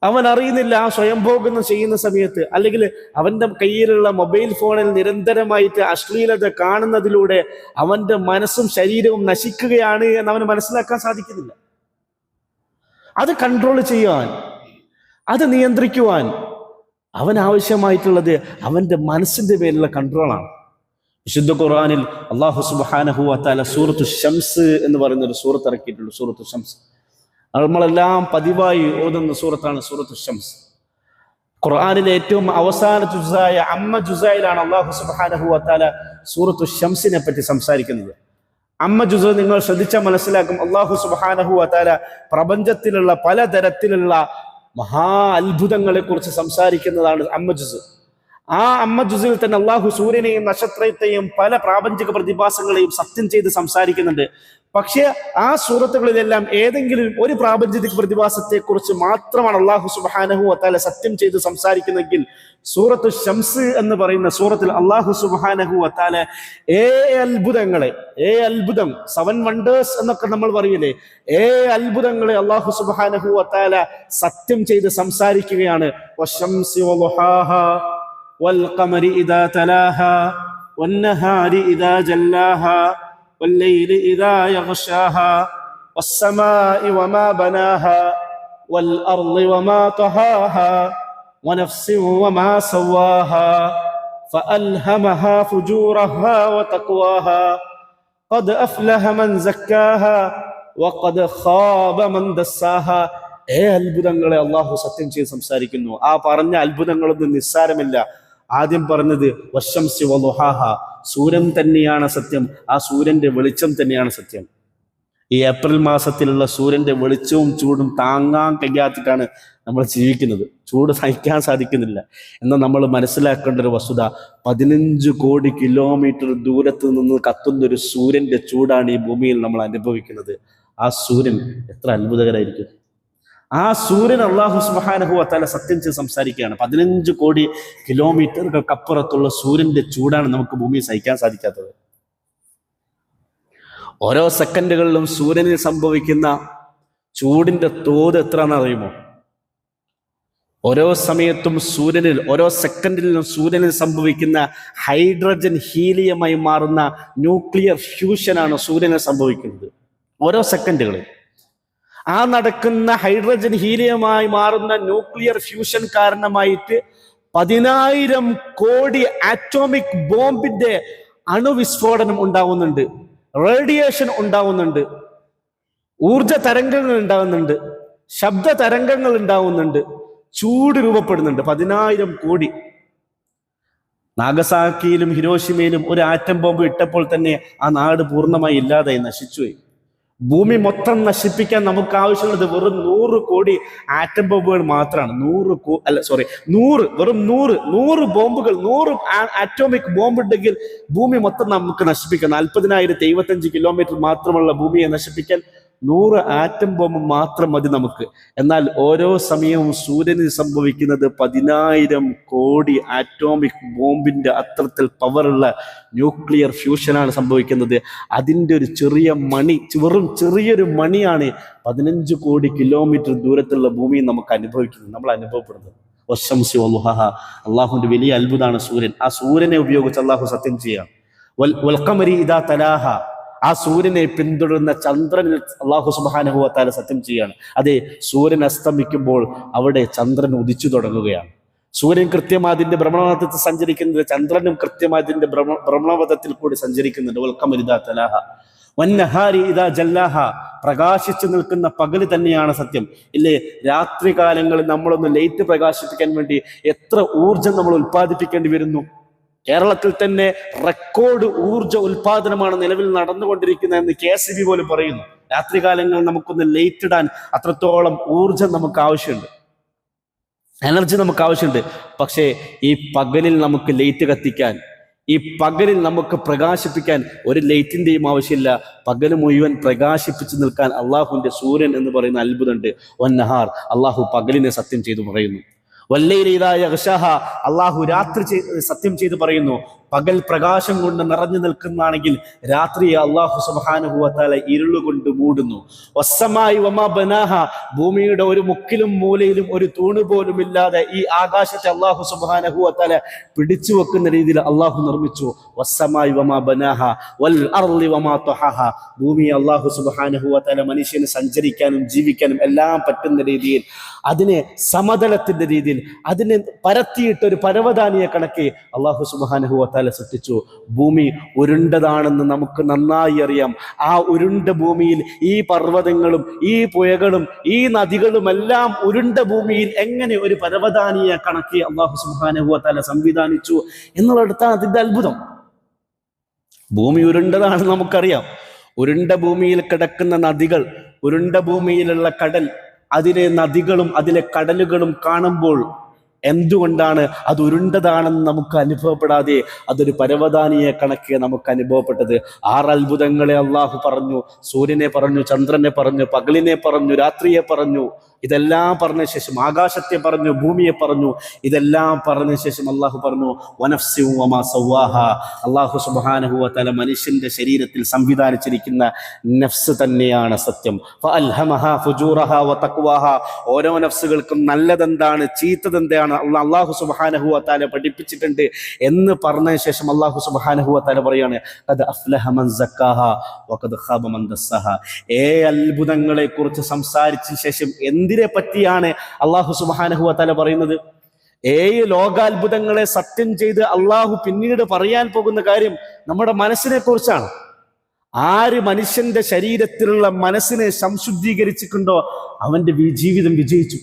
അവൻ അറിയുന്നില്ല. ആ സ്വയംഭോഗം ചെയ്യുന്ന സമയത്ത്, അല്ലെങ്കിൽ അവന്റെ കയ്യിലുള്ള മൊബൈൽ ഫോണിൽ നിരന്തരമായിട്ട് അശ്ലീലത കാണുന്നതിലൂടെ അവന്റെ മനസ്സും ശരീരവും നശിക്കുകയാണ് എന്ന് അവന് മനസ്സിലാക്കാൻ സാധിക്കുന്നില്ല. അത് കൺട്രോൾ ചെയ്യാൻ, അത് നിയന്ത്രിക്കുവാൻ അവൻ ആവശ്യമായിട്ടുള്ളത് അവന്റെ മനസ്സിന്റെ പേരിലുള്ള കൺട്രോളാണ്. വിശുദ്ധ ഖുർആനിൽ അല്ലാഹു സുബ്ഹാനഹു വ തആല സൂറത്തു ശംസ് എന്ന് പറയുന്ന ഒരു സൂറത്ത് ഇറക്കിയിട്ടുണ്ട്. സൂറത്തു ശംസ് നമ്മളെല്ലാം പതിവായി ഓതുന്ന സൂറത്താണ് സൂറത്തു ശംസ്. ഖുർആനിലെ ഏറ്റവും അവസാന ജുസായ അമ്മ ജുസായിലാണ് അല്ലാഹു സുബ്ഹാനഹു വ തആല സൂറത്തു ശംസിനെ പറ്റി സംസാരിക്കുന്നത്. അമ്മ ജുസ നിങ്ങൾ ശ്രദ്ധിച്ചാൽ മനസ്സിലാക്കും. അല്ലാഹു സുബ്ഹാനഹു വ തആല പ്രപഞ്ചത്തിലുള്ള പലതരത്തിലുള്ള മഹാ അത്ഭുതങ്ങളെ കുറിച്ച് സംസാരിക്കുന്നതാണ് അമ്മ ജുസ്. ആ അമ്മ ജുസിൽ തന്നെ അള്ളാഹു സൂര്യനെയും നക്ഷത്രത്തെയും പല പ്രാപഞ്ചിക പ്രതിഭാസങ്ങളെയും സത്യം ചെയ്ത് സംസാരിക്കുന്നുണ്ട്. പക്ഷെ ആ സൂറത്തുകളിലെല്ലാം ഏതെങ്കിലും ഒരു പ്രാപഞ്ചിക പ്രതിഭാസത്തെ കുറിച്ച് മാത്രമാണ് അള്ളാഹു സുബ്ഹാനഹു വ തആല സത്യം ചെയ്ത് സംസാരിക്കുന്നെങ്കിൽ സൂറത്തു ശംസ് എന്ന് പറയുന്ന സൂറത്തിൽ അള്ളാഹു സുബ്ഹാനഹു വ തആല അത്ഭുതം 7 വണ്ടേഴ്സ് എന്നൊക്കെ നമ്മൾ പറയില്ലേ, അത്ഭുതങ്ങളെ അള്ളാഹു സുബ്ഹാനഹു വ തആല സത്യം ചെയ്ത് സംസാരിക്കുകയാണ്. വശംസി വളുഹാഹാ والقمر إذا تلاها والنهار إذا جلاها والليل إذا يغشاها والسماء وما بناها والأرض وما طحاها ونفس وما سواها فألهمها فجورها وتقواها قد أفلح من زكاها وقد خاب من دساها. അത്ഭുതങ്ങളെ അള്ളാഹു സത്യം ചെയ്ത് സംസാരിക്കുന്നു. ആ പറഞ്ഞ അത്ഭുതങ്ങളൊന്നും നിസ്സാരമില്ല. ആദ്യം പറഞ്ഞത് വശംസി വളുഹാഹ, സൂര്യൻ തന്നെയാണ് സത്യം. ആ സൂര്യന്റെ വെളിച്ചം തന്നെയാണ് സത്യം. ഈ ഏപ്രിൽ മാസത്തിലുള്ള സൂര്യന്റെ വെളിച്ചവും ചൂടും താങ്ങാൻ കഴിയാത്തിട്ടാണ് നമ്മൾ ജീവിക്കുന്നത്. ചൂട് സഹിക്കാൻ സാധിക്കുന്നില്ല. എന്നാൽ നമ്മൾ മനസ്സിലാക്കേണ്ട ഒരു വസ്തുത, 15 കോടി കിലോമീറ്റർ ദൂരത്ത് നിന്ന് കത്തുന്ന ഒരു സൂര്യന്റെ ചൂടാണ് ഈ ഭൂമിയിൽ നമ്മൾ അനുഭവിക്കുന്നത്. ആ സൂര്യൻ എത്ര അത്ഭുതകരമായിരിക്കും. ആ സൂര്യൻ അല്ലാഹു സുബ്ഹാനഹു വ തആല സത്യം ചെയ്ത് സംസാരിക്കുകയാണ്. 15 കോടി കിലോമീറ്ററുകൾക്കപ്പുറത്തുള്ള സൂര്യന്റെ ചൂടാണ് നമുക്ക് ഭൂമിയിൽ സഹിക്കാൻ സാധിക്കാത്തത്. ഓരോ സെക്കൻഡുകളിലും സൂര്യനിൽ സംഭവിക്കുന്ന ചൂടിന്റെ തോത് എത്രയാണെന്ന് അറിയുമോ? ഓരോ സമയത്തും സൂര്യനിൽ, ഓരോ സെക്കൻഡിലും സൂര്യനിൽ സംഭവിക്കുന്ന ഹൈഡ്രജൻ ഹീലിയമായി മാറുന്ന ന്യൂക്ലിയർ ഫ്യൂഷനാണ് സൂര്യനിൽ സംഭവിക്കുന്നത്. ഓരോ സെക്കൻഡുകളിൽ ആ നടക്കുന്ന ഹൈഡ്രജൻ ഹീലിയമായി മാറുന്ന ന്യൂക്ലിയർ ഫ്യൂഷൻ കാരണമായിട്ട് 10,000 കോടി ആറ്റോമിക് ബോംബിന്റെ അണുവിസ്ഫോടനം ഉണ്ടാവുന്നുണ്ട്, റേഡിയേഷൻ ഉണ്ടാവുന്നുണ്ട്, ഊർജ തരംഗങ്ങൾ ഉണ്ടാവുന്നുണ്ട്, ശബ്ദ തരംഗങ്ങൾ ഉണ്ടാവുന്നുണ്ട്, ചൂട് രൂപപ്പെടുന്നുണ്ട്. 10,000 കോടി. നാഗസാക്കിയിലും ഹിരോഷിമയിലും ഒരു ആറ്റം ബോംബ് ഇട്ടപ്പോൾ തന്നെ ആ നാട് പൂർണ്ണമായി ഇല്ലാതായി, നശിച്ചുപോയി. ഭൂമി മൊത്തം നശിപ്പിക്കാൻ നമുക്ക് ആവശ്യമുള്ളത് വെറും 100 കോടി ആറ്റം ബോംബുകൾ മാത്രമാണ്. 100 ബോംബുകൾ, 100 ആറ്റോമിക് ബോംബ് ഉണ്ടെങ്കിൽ ഭൂമി മൊത്തം നമുക്ക് നശിപ്പിക്കാം. 40,075 കിലോമീറ്റർ മാത്രമുള്ള ഭൂമിയെ നശിപ്പിക്കാൻ 100 ആറ്റം ബോംബ് മാത്രം മതി നമുക്ക്. എന്നാൽ ഓരോ സമയവും സൂര്യനിൽ സംഭവിക്കുന്നത് 10,000 കോടി ആറ്റോമിക് ബോംബിന്റെ അത്രത്തിൽ പവറുള്ള ന്യൂക്ലിയർ ഫ്യൂഷനാണ് സംഭവിക്കുന്നത്. അതിൻ്റെ ഒരു ചെറിയ മണി, വെറും ചെറിയൊരു മണിയാണ് 15 കോടി കിലോമീറ്റർ ദൂരത്തുള്ള ഭൂമിയിൽ നമുക്ക് അനുഭവിക്കുന്നത്, നമ്മൾ അനുഭവപ്പെടുന്നത്. വശംസി വളുഹഹ, അള്ളാഹുവിന്റെ വലിയ അത്ഭുതമാണ് സൂര്യൻ. ആ സൂര്യനെ ഉപയോഗിച്ച് അള്ളാഹു സത്യം ചെയ്യാം. വൽഖമരി ഇദാ തലാഹ, ആ സൂര്യനെ പിന്തുടരുന്ന ചന്ദ്രനിൽ അല്ലാഹു സുബ്ഹാനഹു വ തആല സത്യം ചെയ്യാണ്. അതെ, സൂര്യൻ അസ്തമിക്കുമ്പോൾ അവിടെ ചന്ദ്രൻ ഉദിച്ചു തുടങ്ങുകയാണ്. സൂര്യൻ കൃത്യമായി അതിന്റെ ഭ്രമണപഥത്തിൽ സഞ്ചരിക്കുന്നത്, ചന്ദ്രനും കൃത്യമായി അതിന്റെ ഭ്രമണപഥത്തിൽ കൂടി സഞ്ചരിക്കുന്നുണ്ട്. വൽഖമരി ഇദാ തലാഹ വന്നഹാരി ഇദാ ജല്ലാഹ, പ്രകാശിച്ചു നിൽക്കുന്ന പകല് തന്നെയാണ് സത്യം. ഇല്ലേ, രാത്രി കാലങ്ങളിൽ നമ്മളൊന്ന് ലൈറ്റ് പ്രകാശിപ്പിക്കാൻ വേണ്ടി എത്ര ഊർജം നമ്മൾ ഉൽപ്പാദിപ്പിക്കേണ്ടി വരുന്നു. കേരളത്തിൽ തന്നെ റെക്കോർഡ് ഊർജ ഉൽപാദനമാണ് നിലവിൽ നടന്നുകൊണ്ടിരിക്കുന്നതെന്ന് KSB പോലും പറയുന്നു. രാത്രികാലങ്ങളിൽ നമുക്കൊന്ന് ലൈറ്റ് ഇടാൻ അത്രത്തോളം ഊർജം നമുക്ക് ആവശ്യമുണ്ട്, എനർജി നമുക്ക് ആവശ്യമുണ്ട്. പക്ഷേ ഈ പകലിൽ നമുക്ക് ലൈറ്റ് കത്തിക്കാൻ, ഈ പകലിൽ നമുക്ക് പ്രകാശിപ്പിക്കാൻ ഒരു ലൈറ്റിന്റെയും ആവശ്യമില്ല. പകല് മുഴുവൻ പ്രകാശിപ്പിച്ചു നിൽക്കാൻ അള്ളാഹുവിന്റെ സൂര്യൻ എന്ന് പറയുന്ന അത്ഭുതമുണ്ട്. വന്നഹാർ, അള്ളാഹു പകലിനെ സത്യം ചെയ്തു പറയുന്നു. അള്ളാഹു രാത്രി സത്യം ചെയ്ത് പറയുന്നു. പകൽ പ്രകാശം കൊണ്ട് നിറഞ്ഞു നിൽക്കുന്നതാണെങ്കിൽ രാത്രിയെ അള്ളാഹു സുബ്ഹാനഹു വ തആല ഇരുളുകൊണ്ട് മൂടുന്നു. വസ്സമായി വമാ ബനാഹ, ഭൂമിയുടെ ഒരു മുക്കിലും മൂലയിലും ഒരു തൂണ് പോലും ഇല്ലാതെ ഈ ആകാശത്തെ അള്ളാഹു സുബ്ഹാനഹു വ തആല പിടിച്ചു വെക്കുന്ന രീതിയിൽ അള്ളാഹു നിർമ്മിച്ചു. വസ്സമായി വമാ ബനാഹ വൽ അർളി വമാ തഹഹ, ഭൂമിയെ അള്ളാഹു സുബ്ഹാനഹു വ തആല മനുഷ്യന് സഞ്ചരിക്കാനും ജീവിക്കാനും എല്ലാം പറ്റുന്ന രീതിയിൽ, അതിനെ സമതലത്തിന്റെ രീതിയിൽ, അതിനെ പരത്തിയിട്ട് ഒരു പരവതാനിയെ കണക്കെ അള്ളാഹു സുബ്ഹാനഹു വ തആല സൃഷ്ടിച്ചു. ഭൂമി ഉരുണ്ടതാണെന്ന് നമുക്ക് നന്നായി അറിയാം. ആ ഉരുണ്ട ഭൂമിയിൽ ഈ പർവ്വതങ്ങളും ഈ പുഴകളും ഈ നദികളും എല്ലാം ഉരുണ്ട ഭൂമിയിൽ എങ്ങനെ ഒരു പരവതാനിയെ കണക്കി അള്ളാഹു സുബ്ഹാനഹു വ തആല സംവിധാനിച്ചു എന്നുള്ളതാണ് അതിന്റെ അത്ഭുതം. ഭൂമി ഉരുണ്ടതാണെന്ന് നമുക്കറിയാം. ഉരുണ്ട ഭൂമിയിൽ കിടക്കുന്ന നദികൾ, ഉരുണ്ട ഭൂമിയിലുള്ള കടൽ, അതിലെ നദികളും അതിലെ കടലുകളും കാണുമ്പോൾ എന്തുകൊണ്ടാണ് അത് ഉരുണ്ടതാണെന്ന് നമുക്ക് അനുഭവപ്പെടാതെ അതൊരു പരവതാനിയെ കണക്കെ നമുക്ക് അനുഭവപ്പെട്ടത്? 6 അത്ഭുതങ്ങളെ അള്ളാഹു പറഞ്ഞു. സൂര്യനെ പറഞ്ഞു, ചന്ദ്രനെ പറഞ്ഞു, പകലിനെ പറഞ്ഞു, രാത്രിയെ പറഞ്ഞു. ഇതെല്ലാം പറഞ്ഞ ശേഷം ആകാശത്തെ പറഞ്ഞു, ഭൂമിയെ പറഞ്ഞു. ഇതെല്ലാം പറഞ്ഞ ശേഷം അള്ളാഹു പറഞ്ഞു വനഫ്സി വമാ സവ്വാഹ, അള്ളാഹു സുബ്ഹാനഹു വ തആല മനുഷ്യന്റെ ശരീരത്തിൽ സംവിധാനിച്ചിരിക്കുന്ന നഫ്സ് തന്നെയാണ് സത്യം. ഫഅൽഹമഹാ ഫുജൂറഹാ വ തഖ്വാഹ, ഓരോ നഫ്സുകൾക്കും നല്ലതെന്താണ് ചീത്തതെന്താണ് അള്ളാഹു സുബ്ഹാനഹു വ തആല പഠിപ്പിച്ചിട്ടുണ്ട് എന്ന് പറഞ്ഞ ശേഷം അള്ളാഹു സുബ്ഹാനഹു വ തആല പറയാണ് ഖദ് അഫ്ലഹ മൻ സക്കാഹ വഖദ് ഖാബ മൻ ദസ്സഹ. അത്ഭുതങ്ങളെ കുറിച്ച് സംസാരിച്ച ശേഷം എന്തിനെ പറ്റിയാണ് അള്ളാഹു സുബ്ഹാനഹു വ തആല പറയുന്നത്? 7 ലോകാത്ഭുതങ്ങളെ സത്യം ചെയ്ത് അള്ളാഹു പിന്നീട് പറയാൻ പോകുന്ന കാര്യം നമ്മുടെ മനസ്സിനെ കുറിച്ചാണ്. ആര് മനുഷ്യന്റെ ശരീരത്തിലുള്ള മനസ്സിനെ സംശുദ്ധീകരിച്ചിട്ടുണ്ടോ അവന്റെ ജീവിതം വിജയിച്ചു.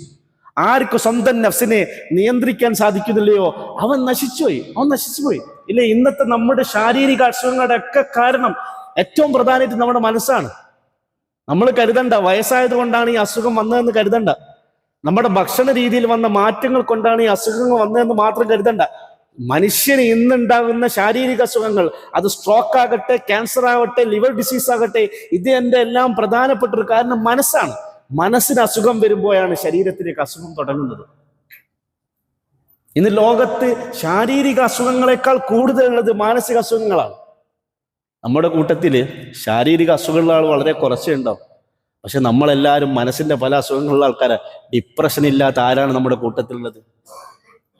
ആർക്ക് സ്വന്തം നഫ്സിനെ നിയന്ത്രിക്കാൻ സാധിക്കുന്നില്ലയോ അവൻ നശിച്ചുപോയി. ഇല്ലേ, ഇന്നത്തെ നമ്മുടെ ശാരീരിക അസുഖങ്ങളുടെ ഒക്കെ കാരണം ഏറ്റവും പ്രധാനമായിട്ട് നമ്മുടെ മനസ്സാണ്. നമ്മൾ കരുതണ്ട വയസ്സായത് കൊണ്ടാണ് ഈ അസുഖം വന്നതെന്ന് കരുതണ്ട. നമ്മുടെ ഭക്ഷണ രീതിയിൽ വന്ന മാറ്റങ്ങൾ കൊണ്ടാണ് ഈ അസുഖങ്ങൾ വന്നതെന്ന് മാത്രം കരുതണ്ട. മനുഷ്യന് ഇന്നുണ്ടാകുന്ന ശാരീരിക അസുഖങ്ങൾ, അത് സ്ട്രോക്ക് ആകട്ടെ, ക്യാൻസർ ആകട്ടെ, ലിവർ ഡിസീസ് ആകട്ടെ, ഇത് എൻ്റെ എല്ലാം പ്രധാനപ്പെട്ട ഒരു കാരണം മനസ്സാണ്. മനസ്സിന് അസുഖം വരുമ്പോഴാണ് ശരീരത്തിലേക്ക് അസുഖം തുടങ്ങുന്നത്. ഇന്ന് ലോകത്ത് ശാരീരിക അസുഖങ്ങളെക്കാൾ കൂടുതലുള്ളത് മാനസിക അസുഖങ്ങളാണ്. നമ്മുടെ കൂട്ടത്തില് ശാരീരിക അസുഖമുള്ള ആൾ വളരെ കുറച്ചേ ഉണ്ടാവും. പക്ഷെ നമ്മളെല്ലാവരും മനസ്സിന്റെ പല അസുഖങ്ങളുള്ള ആൾക്കാരാണ്. ഡിപ്രഷൻ ഇല്ലാത്ത ആരാണ് നമ്മുടെ കൂട്ടത്തിലുള്ളത്?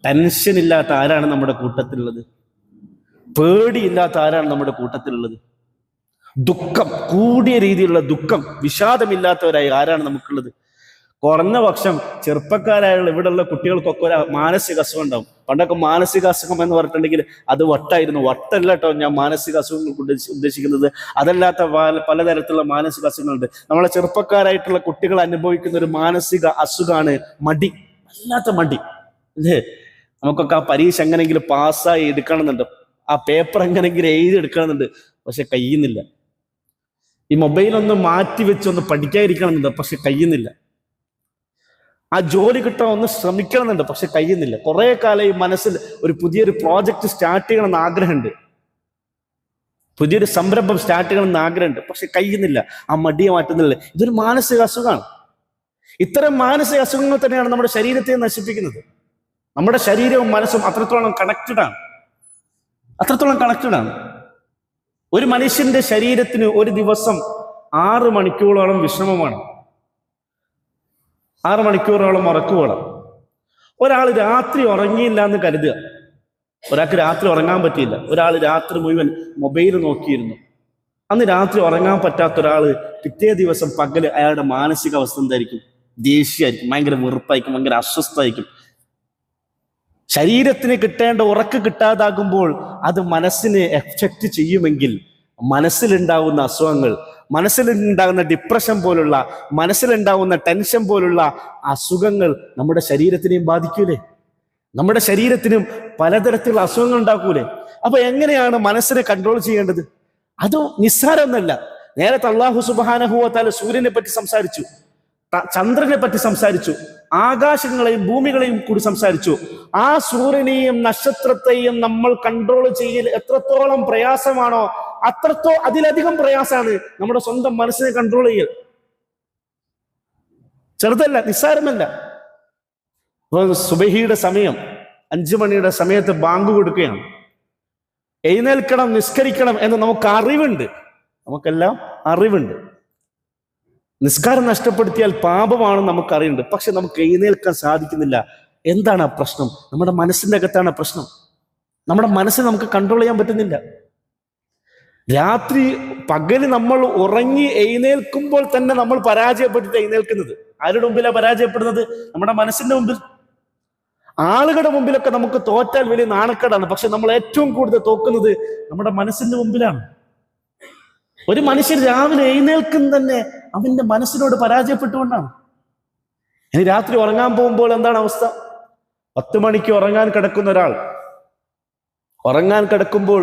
ടെൻഷൻ ഇല്ലാത്ത ആരാണ് നമ്മുടെ കൂട്ടത്തിലുള്ളത്? പേടിയില്ലാത്ത ആരാണ് നമ്മുടെ കൂട്ടത്തിലുള്ളത്? ദുഃഖം, കൂടിയ രീതിയിലുള്ള ദുഃഖം, വിഷാദമില്ലാത്തവരായി ആരാണ് നമുക്കുള്ളത്? കുറഞ്ഞ പക്ഷം ചെറുപ്പക്കാരായുള്ള ഇവിടെയുള്ള കുട്ടികൾക്കൊക്കെ ഒരു മാനസിക അസുഖം ഉണ്ടാവും. പണ്ടൊക്കെ മാനസിക അസുഖം എന്ന് പറഞ്ഞിട്ടുണ്ടെങ്കിൽ അത് വട്ടായിരുന്നു. വട്ടല്ല കേട്ടോ ഞാൻ മാനസിക അസുഖങ്ങൾ ഉദ്ദേശിക്കുന്നത്. അതല്ലാത്ത പലതരത്തിലുള്ള മാനസിക അസുഖങ്ങളുണ്ട്. നമ്മളെ ചെറുപ്പക്കാരായിട്ടുള്ള കുട്ടികൾ അനുഭവിക്കുന്ന ഒരു മാനസിക അസുഖമാണ് മടി. വല്ലാത്ത മടി അല്ലേ? നമുക്കൊക്കെ ആ പരീക്ഷ എങ്ങനെയെങ്കിലും പാസ്സായി എടുക്കണമെന്നുണ്ട്, ആ പേപ്പർ എങ്ങനെയെങ്കിലും എഴുതി എടുക്കണമെന്നുണ്ട്, പക്ഷെ കഴിയുന്നില്ല. ഈ മൊബൈലൊന്ന് മാറ്റി വെച്ചൊന്ന് പഠിക്കാതിരിക്കണമെന്നുണ്ട്, പക്ഷെ കഴിയുന്നില്ല. ആ ജോലി കിട്ടാൻ ഒന്ന് ശ്രമിക്കണമെന്നുണ്ട്, പക്ഷെ കഴിയുന്നില്ല. കുറെ കാലം ഈ മനസ്സിൽ ഒരു പുതിയൊരു പ്രോജക്റ്റ് സ്റ്റാർട്ട് ചെയ്യണമെന്ന് ആഗ്രഹമുണ്ട്, പുതിയൊരു സംരംഭം സ്റ്റാർട്ട് ചെയ്യണമെന്ന് ആഗ്രഹമുണ്ട്, പക്ഷെ കഴിയുന്നില്ല. ആ മടിയെ മാറ്റുന്നില്ല. ഇതൊരു മാനസിക അസുഖമാണ്. ഇത്തരം മാനസിക അസുഖങ്ങൾ തന്നെയാണ് നമ്മുടെ ശരീരത്തെ നശിപ്പിക്കുന്നത്. നമ്മുടെ ശരീരവും മനസ്സും അത്രത്തോളം കണക്റ്റഡ് ആണ്. ഒരു മനുഷ്യന്റെ ശരീരത്തിന് ഒരു ദിവസം 6 മണിക്കൂറോളം വിശ്രമമാണ്, 6 മണിക്കൂറോളം ഉറക്കം വേണം. ഒരാൾ രാത്രി ഉറങ്ങിയില്ല എന്ന് കരുതുക. ഒരാൾക്ക് രാത്രി ഉറങ്ങാൻ പറ്റിയില്ല. ഒരാൾ രാത്രി മുഴുവൻ മൊബൈൽ നോക്കിയിരുന്നു. അന്ന് രാത്രി ഉറങ്ങാൻ പറ്റാത്ത ഒരാൾ പിറ്റേ ദിവസം പകല് അയാളുടെ മാനസികാവസ്ഥ എന്തായിരിക്കും? ദേഷ്യമായിരിക്കും, ഭയങ്കര വെറുപ്പായിരിക്കും, ഭയങ്കര അസ്വസ്ഥമായിരിക്കും. ശരീരത്തിന് കിട്ടേണ്ട ഉറക്കം കിട്ടാതാകുമ്പോൾ അത് മനസ്സിനെ എഫക്റ്റ് ചെയ്യുമെങ്കിൽ മനസ്സിലുണ്ടാവുന്ന അസുഖങ്ങൾ, മനസ്സിലുണ്ടാകുന്ന ഡിപ്രഷൻ പോലുള്ള, മനസ്സിലുണ്ടാവുന്ന ടെൻഷൻ പോലുള്ള അസുഖങ്ങൾ നമ്മുടെ ശരീരത്തിനെയും ബാധിക്കൂലേ? നമ്മുടെ ശരീരത്തിനും പലതരത്തിലുള്ള അസുഖങ്ങൾ ഉണ്ടാക്കൂലേ? അപ്പൊ എങ്ങനെയാണ് മനസ്സിനെ കൺട്രോൾ ചെയ്യേണ്ടത്? അത് നിസ്സാരമൊന്നല്ല. നേരത്തെ അല്ലാഹു സുബ്ഹാനഹു വ തആല സൂര്യനെ പറ്റി സംസാരിച്ചു, ചന്ദ്രനെ പറ്റി സംസാരിച്ചു, ആകാശങ്ങളെയും ഭൂമികളെയും കൂടി സംസാരിച്ചു. ആ സൂര്യനെയും നക്ഷത്രത്തെയും നമ്മൾ കൺട്രോൾ ചെയ്യൽ എത്രത്തോളം പ്രയാസമാണോ അതിലധികം പ്രയാസമാണ് നമ്മുടെ സ്വന്തം മനസ്സിനെ കൺട്രോൾ ചെയ്യൽ. ചെറുതല്ല, നിസ്സാരമല്ല. സുബഹിയുടെ സമയം 5 മണിയുടെ സമയത്ത് ബാങ്ക് കൊടുക്കുകയാണ്. എഴുന്നേൽക്കണം, നിസ്കരിക്കണം എന്ന് നമുക്ക് അറിവുണ്ട്, നമുക്കെല്ലാം അറിവുണ്ട്. നിസ്കാരം നഷ്ടപ്പെടുത്തിയാൽ പാപമാണെന്ന് നമുക്കറിയുന്നുണ്ട്, പക്ഷെ നമുക്ക് എഴുന്നേൽക്കാൻ സാധിക്കുന്നില്ല. എന്താണ് ആ പ്രശ്നം? നമ്മുടെ മനസ്സിന്റെ അകത്താണ് പ്രശ്നം. നമ്മുടെ മനസ്സിനെ നമുക്ക് കൺട്രോൾ ചെയ്യാൻ പറ്റുന്നില്ല. പകല് നമ്മൾ ഉറങ്ങി എഴുന്നേൽക്കുമ്പോൾ തന്നെ നമ്മൾ പരാജയപ്പെട്ടിട്ട് എഴുന്നേൽക്കുന്നത്. ആരുടെ മുമ്പിലാണ് പരാജയപ്പെടുന്നത്? നമ്മുടെ മനസ്സിന്റെ മുമ്പിൽ. ആളുകളുടെ മുമ്പിലൊക്കെ നമുക്ക് തോറ്റാൽ വലിയ നാണക്കേടാണ്, പക്ഷെ നമ്മൾ ഏറ്റവും കൂടുതൽ തോക്കുന്നത് നമ്മുടെ മനസ്സിന്റെ മുമ്പിലാണ്. ഒരു മനുഷ്യൻ രാവിലെ എഴുന്നേൽക്കുന്ന തന്നെ അവന്റെ മനസ്സിനോട് പരാജയപ്പെട്ടുകൊണ്ടാണ്. ഇനി രാത്രി ഉറങ്ങാൻ പോകുമ്പോൾ എന്താണ് അവസ്ഥ? 10 മണിക്ക് ഉറങ്ങാൻ കിടക്കുന്ന ഒരാൾ ഉറങ്ങാൻ കിടക്കുമ്പോൾ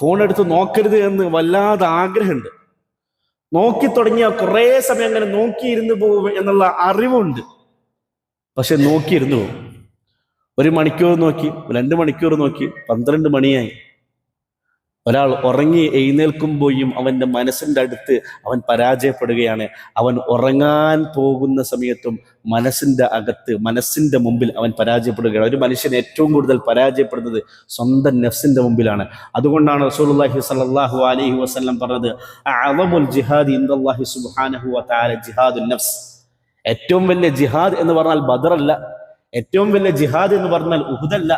ഫോൺ എടുത്ത് നോക്കരുത് എന്ന് വല്ലാതെ ആഗ്രഹമുണ്ട്. നോക്കി തുടങ്ങിയാൽ കുറേ സമയം അങ്ങനെ നോക്കിയിരുന്നു പോകും എന്നുള്ള അറിവുണ്ട്, പക്ഷെ നോക്കിയിരുന്നു പോകും. 1 മണിക്കൂർ നോക്കി, 2 മണിക്കൂർ നോക്കി, 12 മണിയായി. ഒരാൾ ഉറങ്ങി എഴുന്നേൽക്കുമ്പോഴും അവന്റെ മനസ്സിന്റെ അടുത്ത് അവൻ പരാജയപ്പെടുകയാണ്. അവൻ ഉറങ്ങാൻ പോകുന്ന സമയത്തും മനസ്സിന്റെ അകത്ത്, മനസ്സിന്റെ മുമ്പിൽ അവൻ പരാജയപ്പെടുകയാണ്. ഒരു മനുഷ്യൻ ഏറ്റവും കൂടുതൽ പരാജയപ്പെടുന്നത് സ്വന്തം നഫ്സിന്റെ മുമ്പിലാണ്. അതുകൊണ്ടാണ് റസൂലുള്ളാഹി സ്വല്ലല്ലാഹു അലൈഹി വസല്ലം പറഞ്ഞത്, അഅ്ളമുൽ ജിഹാദി ഇൻദല്ലാഹി സുബ്ഹാനഹു വ തആല ജിഹാദുൻ നഫ്സ്. ഏറ്റവും വലിയ ജിഹാദ് എന്ന് പറഞ്ഞാൽ ബദറല്ല, ഏറ്റവും വലിയ ജിഹാദ് എന്ന് പറഞ്ഞാൽ ഉഹുദല്ല,